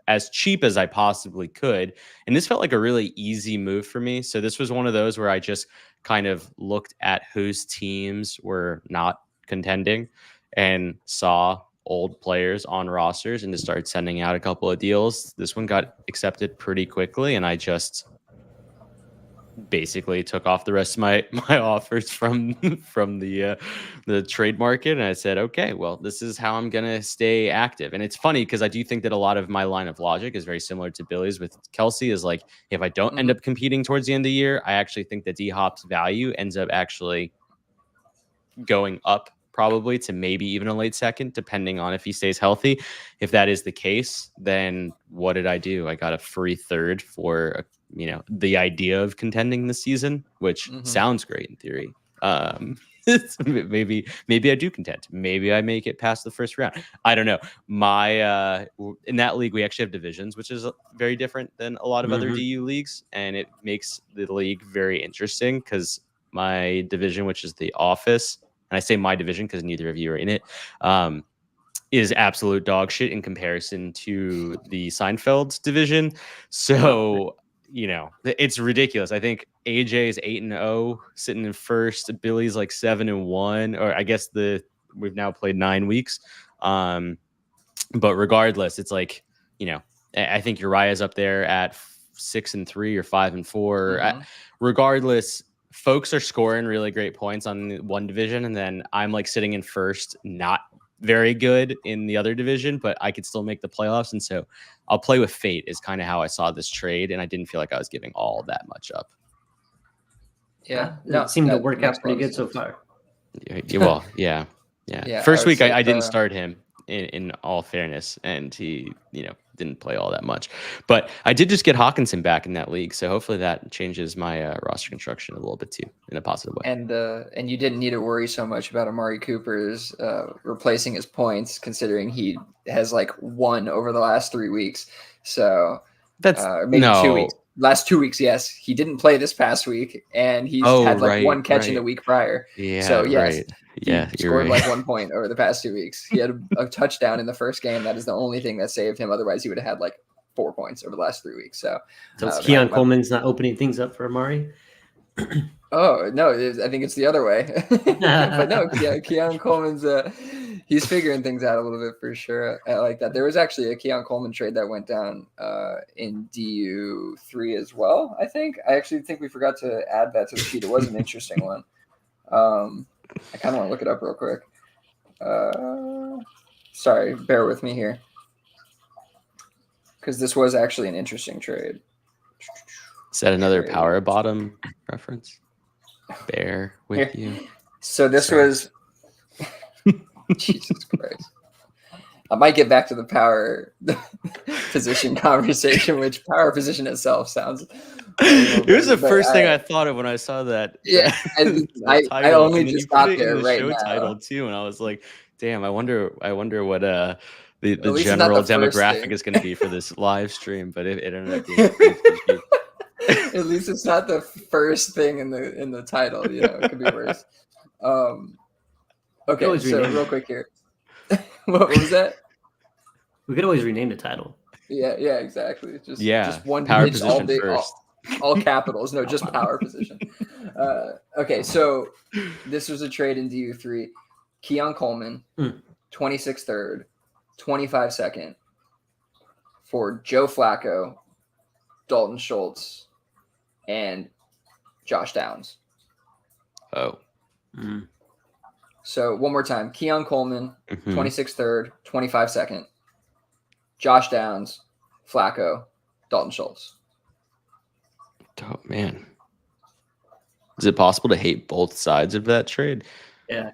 as cheap as I possibly could. And this felt like a really easy move for me. So this was one of those where I just kind of looked at whose teams were not contending and saw old players on rosters and just started sending out a couple of deals. This one got accepted pretty quickly, and I just basically took off the rest of my offers from the trade market, and I said, okay, well, this is how I'm gonna stay active. And it's funny because I do think that a lot of my line of logic is very similar to Billy's with Kelsey, is like, if I don't end up competing towards the end of the year, I actually think that D-Hop's value ends up actually going up, probably to maybe even a late second, depending on if he stays healthy. If that is the case, then what did I do? I got a free third for the idea of contending this season, which sounds great in theory. Maybe I do contend. Maybe I make it past the first round. I don't know. In that league, we actually have divisions, which is very different than a lot of other DU leagues, and it makes the league very interesting because my division, which is the office, and I say my division because neither of you are in it, is absolute dog shit in comparison to the Seinfeld's division. So, it's ridiculous. I think AJ is 8-0, sitting in first. Billy's like 7-1, or I guess we've now played 9 weeks. But regardless, it's like, I think Uriah's up there at 6-3 or 5-4. Regardless, folks are scoring really great points on one division, and then I'm like sitting in first, not very good in the other division, but I could still make the playoffs. And so I'll play with fate is kind of how I saw this trade, and I didn't feel like I was giving all that much up. Yeah, it seemed to work out pretty good so far. Well, yeah. First week I didn't start him in all fairness, and he didn't play all that much. But I did just get Hawkinson back in that league, so hopefully that changes my roster construction a little bit too in a positive way. And you didn't need to worry so much about Amari Cooper's replacing his points, considering he has like won over the last 3 weeks. So that's maybe 2 weeks. Last 2 weeks, yes. He didn't play this past week, and he's had like one catch in the week prior. Yeah, so yes, right. Yeah, he scored like 1 point over the past 2 weeks. He had a touchdown in the first game. That is the only thing that saved him. Otherwise, he would have had like 4 points over the last 3 weeks. So Keon Coleman's not opening things up for Amari. Oh no, I think it's the other way. But no, Keon Coleman's he's figuring things out a little bit for sure. I like that. There was actually a Keon Coleman trade that went down in DU3 as well. I actually think we forgot to add that to the sheet. It was an interesting one. I kind of want to look it up real quick. Sorry, bear with me here, because this was actually an interesting trade. Is that another power bottom reference? Bear with you. So this was Jesus Christ. I might get back to the power position conversation, which power position itself sounds. It was the first thing I thought of when I saw that. Yeah, I only just got there right now. Title too, and I was like, "Damn, I wonder what the the general demographic is going to be for this live stream." But it ended up being. At least it's not the first thing in the title. You know, it could be worse. Okay, so real quick here. What was that? We could always rename the title. Yeah, exactly. Just one power position first. All capitals. No, just power position. Okay, so this was a trade in DU3. Keon Coleman, 26 third, 25 second for Joe Flacco, Dalton Schultz, and Josh Downs. Oh. So one more time. Keon Coleman, 26 third, 25 second. Josh Downs, Flacco, Dalton Schultz. Oh, man. Is it possible to hate both sides of that trade? Yeah.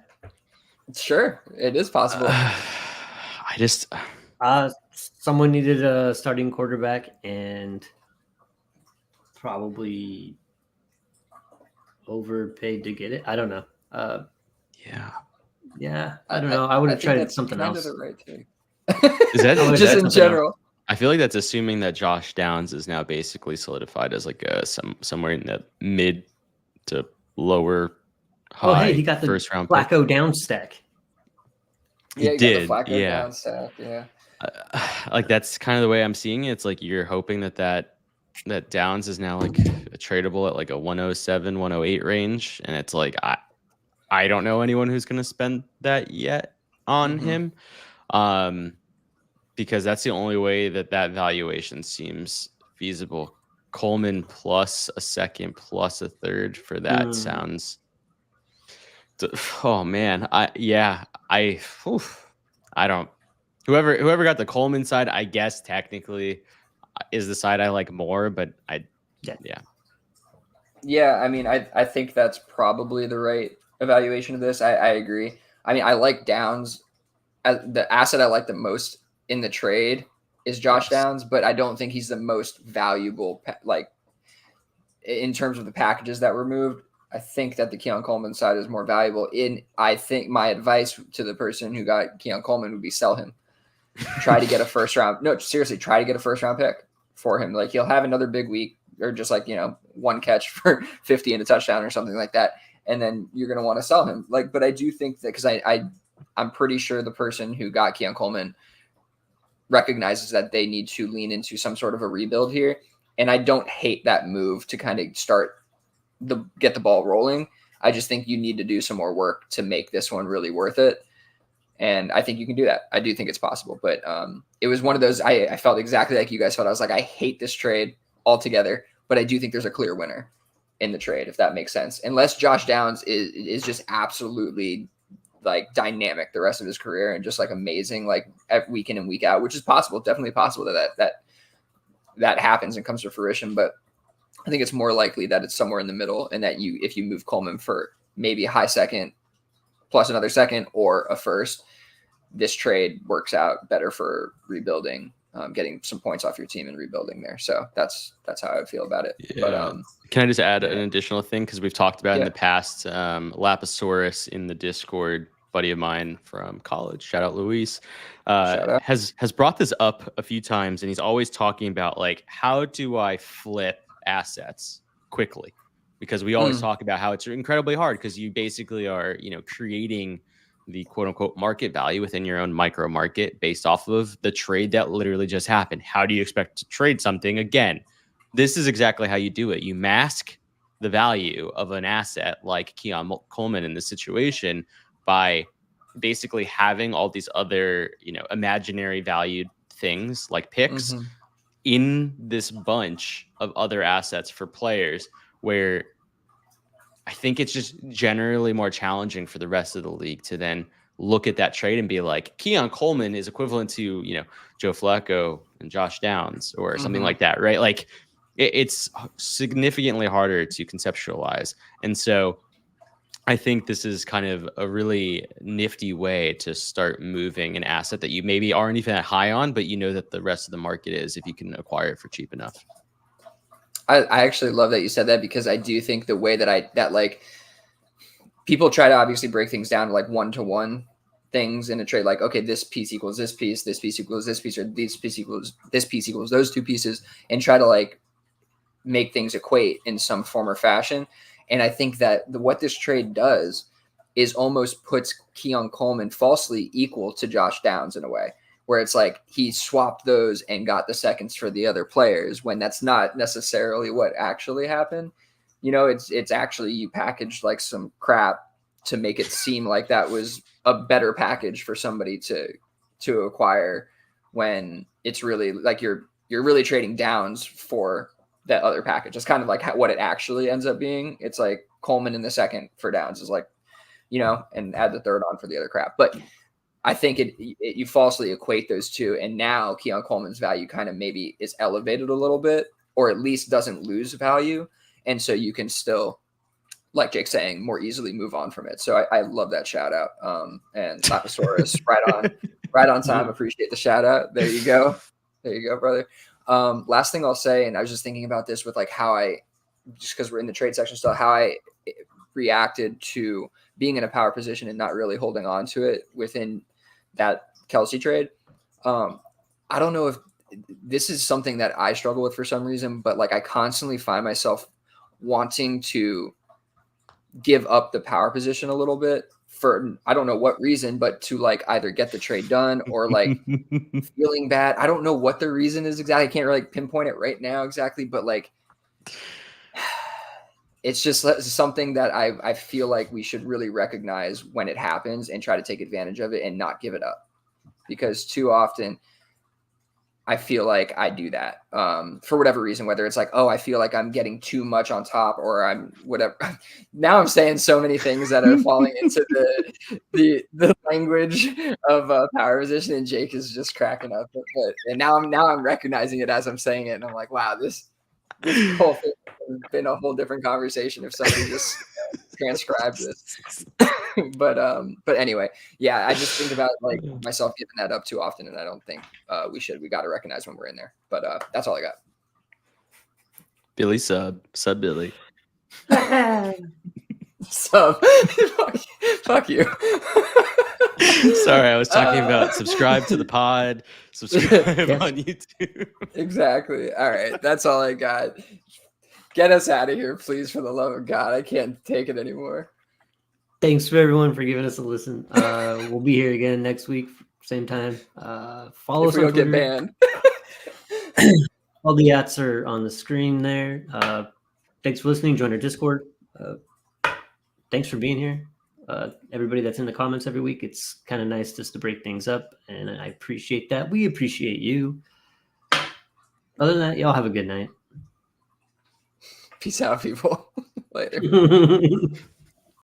Sure. It is possible. I just... someone needed a starting quarterback and probably overpaid to get it. I don't know. Yeah. I don't know. I would have tried something else. The right thing. Is that just in general? Else? I feel like that's assuming that Josh Downs is now basically solidified as like somewhere in the mid to lower high. Oh, hey, he got the first round Flacco pick. down stack. He did. Got the Flacco down stack. Yeah. Like that's kind of the way I'm seeing it. It's like you're hoping that Downs is now like tradable at like a 107, 108 range, and it's like I don't know anyone who's going to spend that yet on him. Because that's the only way that valuation seems feasible. Coleman plus a second plus a third for that sounds. Oh man, I don't. Whoever got the Coleman side, I guess technically is the side I like more, but Yeah, I mean, I think that's probably the right evaluation of this. I agree. I mean, I like Downs. The asset I like the most in the trade is Josh Downs, but I don't think he's the most valuable, like in terms of the packages that were moved. I think that the Keon Coleman side is more valuable. I think my advice to the person who got Keon Coleman would be sell him. Try to get a first round. No, seriously, try to get a first round pick for him. Like he'll have another big week or just like, one catch for 50 and a touchdown or something like that. And then you're going to want to sell him. Like, but I do think that because I'm pretty sure the person who got Keon Coleman recognizes that they need to lean into some sort of a rebuild here. And I don't hate that move to kind of get the ball rolling. I just think you need to do some more work to make this one really worth it. And I think you can do that. I do think it's possible, but it was one of those, I felt exactly like you guys felt. I was like, I hate this trade altogether, but I do think there's a clear winner in the trade, if that makes sense. Unless Josh Downs is just absolutely like dynamic the rest of his career and just like amazing, like week in and week out, which is possible, definitely possible that happens and comes to fruition. But I think it's more likely that it's somewhere in the middle, and that if you move Coleman for maybe a high second plus another second or a first, this trade works out better for rebuilding getting some points off your team and rebuilding there. So that's how I would feel about it. Yeah. But can I just add an additional thing? Because we've talked about in the past, Lapisaurus in the Discord, buddy of mine from college, shout out Luis, has brought this up a few times, and he's always talking about like, how do I flip assets quickly? Because we always talk about how it's incredibly hard because you basically are, creating the quote unquote market value within your own micro market based off of the trade that literally just happened. How do you expect to trade something again? This is exactly how you do it. You mask the value of an asset like Keon Coleman in this situation by basically having all these other, imaginary valued things like picks in this bunch of other assets for players, where I think it's just generally more challenging for the rest of the league to then look at that trade and be like, Keon Coleman is equivalent to, Joe Flacco and Josh Downs or something like that, right? Like it's significantly harder to conceptualize. And so I think this is kind of a really nifty way to start moving an asset that you maybe aren't even that high on, but that the rest of the market is if you can acquire it for cheap enough. I actually love that you said that, because I do think the way that like people try to obviously break things down to like 1-to-1 things in a trade, like, okay, this piece equals this piece equals this piece, or this piece equals those two pieces, and try to like make things equate in some form or fashion. And I think that what this trade does is almost puts Keon Coleman falsely equal to Josh Downs in a way, where it's like he swapped those and got the seconds for the other players, when that's not necessarily what actually happened. It's actually you packaged like some crap to make it seem like that was a better package for somebody to acquire, when it's really like you're really trading Downs for that other package. It's kind of like what it actually ends up being. It's like Coleman in the second for Downs is like, and add the third on for the other crap. But I think you falsely equate those two, and now Keon Coleman's value kind of maybe is elevated a little bit, or at least doesn't lose value, and so you can still, like Jake's saying, more easily move on from it. So I love that shout out. And Lapisaurus, right on time. Appreciate the shout out. There you go, brother. Last thing I'll say, and I was just thinking about this with like just because we're in the trade section still, how I reacted to being in a power position and not really holding on to it within that Kelsey trade. I don't know if this is something that I struggle with for some reason, but like I constantly find myself wanting to give up the power position a little bit for, I don't know what reason, but to like either get the trade done or like feeling bad. I don't know what the reason is exactly. I can't really pinpoint it right now exactly, but like, it's just something that I feel like we should really recognize when it happens and try to take advantage of it and not give it up, because too often I feel like I do that for whatever reason, whether it's like, oh, I feel like I'm getting too much on top, or I'm whatever. Now I'm saying so many things that are falling into the language of power position, and Jake is just cracking up. And now I'm recognizing it as I'm saying it, and I'm like, wow, this whole thing has been a whole different conversation if somebody just transcribed this. but anyway, yeah, I just think about like myself giving that up too often, and I don't think we should. We got to recognize when we're in there. But that's all I got. Billy sub Billy. Sub. Fuck you. Sorry, I was talking about subscribe to the pod, subscribe on YouTube. Exactly. All right, that's all I got. Get us out of here, please, for the love of God. I can't take it anymore. Thanks for everyone for giving us a listen. We'll be here again next week, same time. Follow us on Twitter. Get banned. All the ats are on the screen there. Thanks for listening. Join our Discord. Thanks for being here. Everybody that's in the comments every week. It's kind of nice just to break things up, and I appreciate that. We appreciate you. Other than that, y'all have a good night. Peace out, people. Later.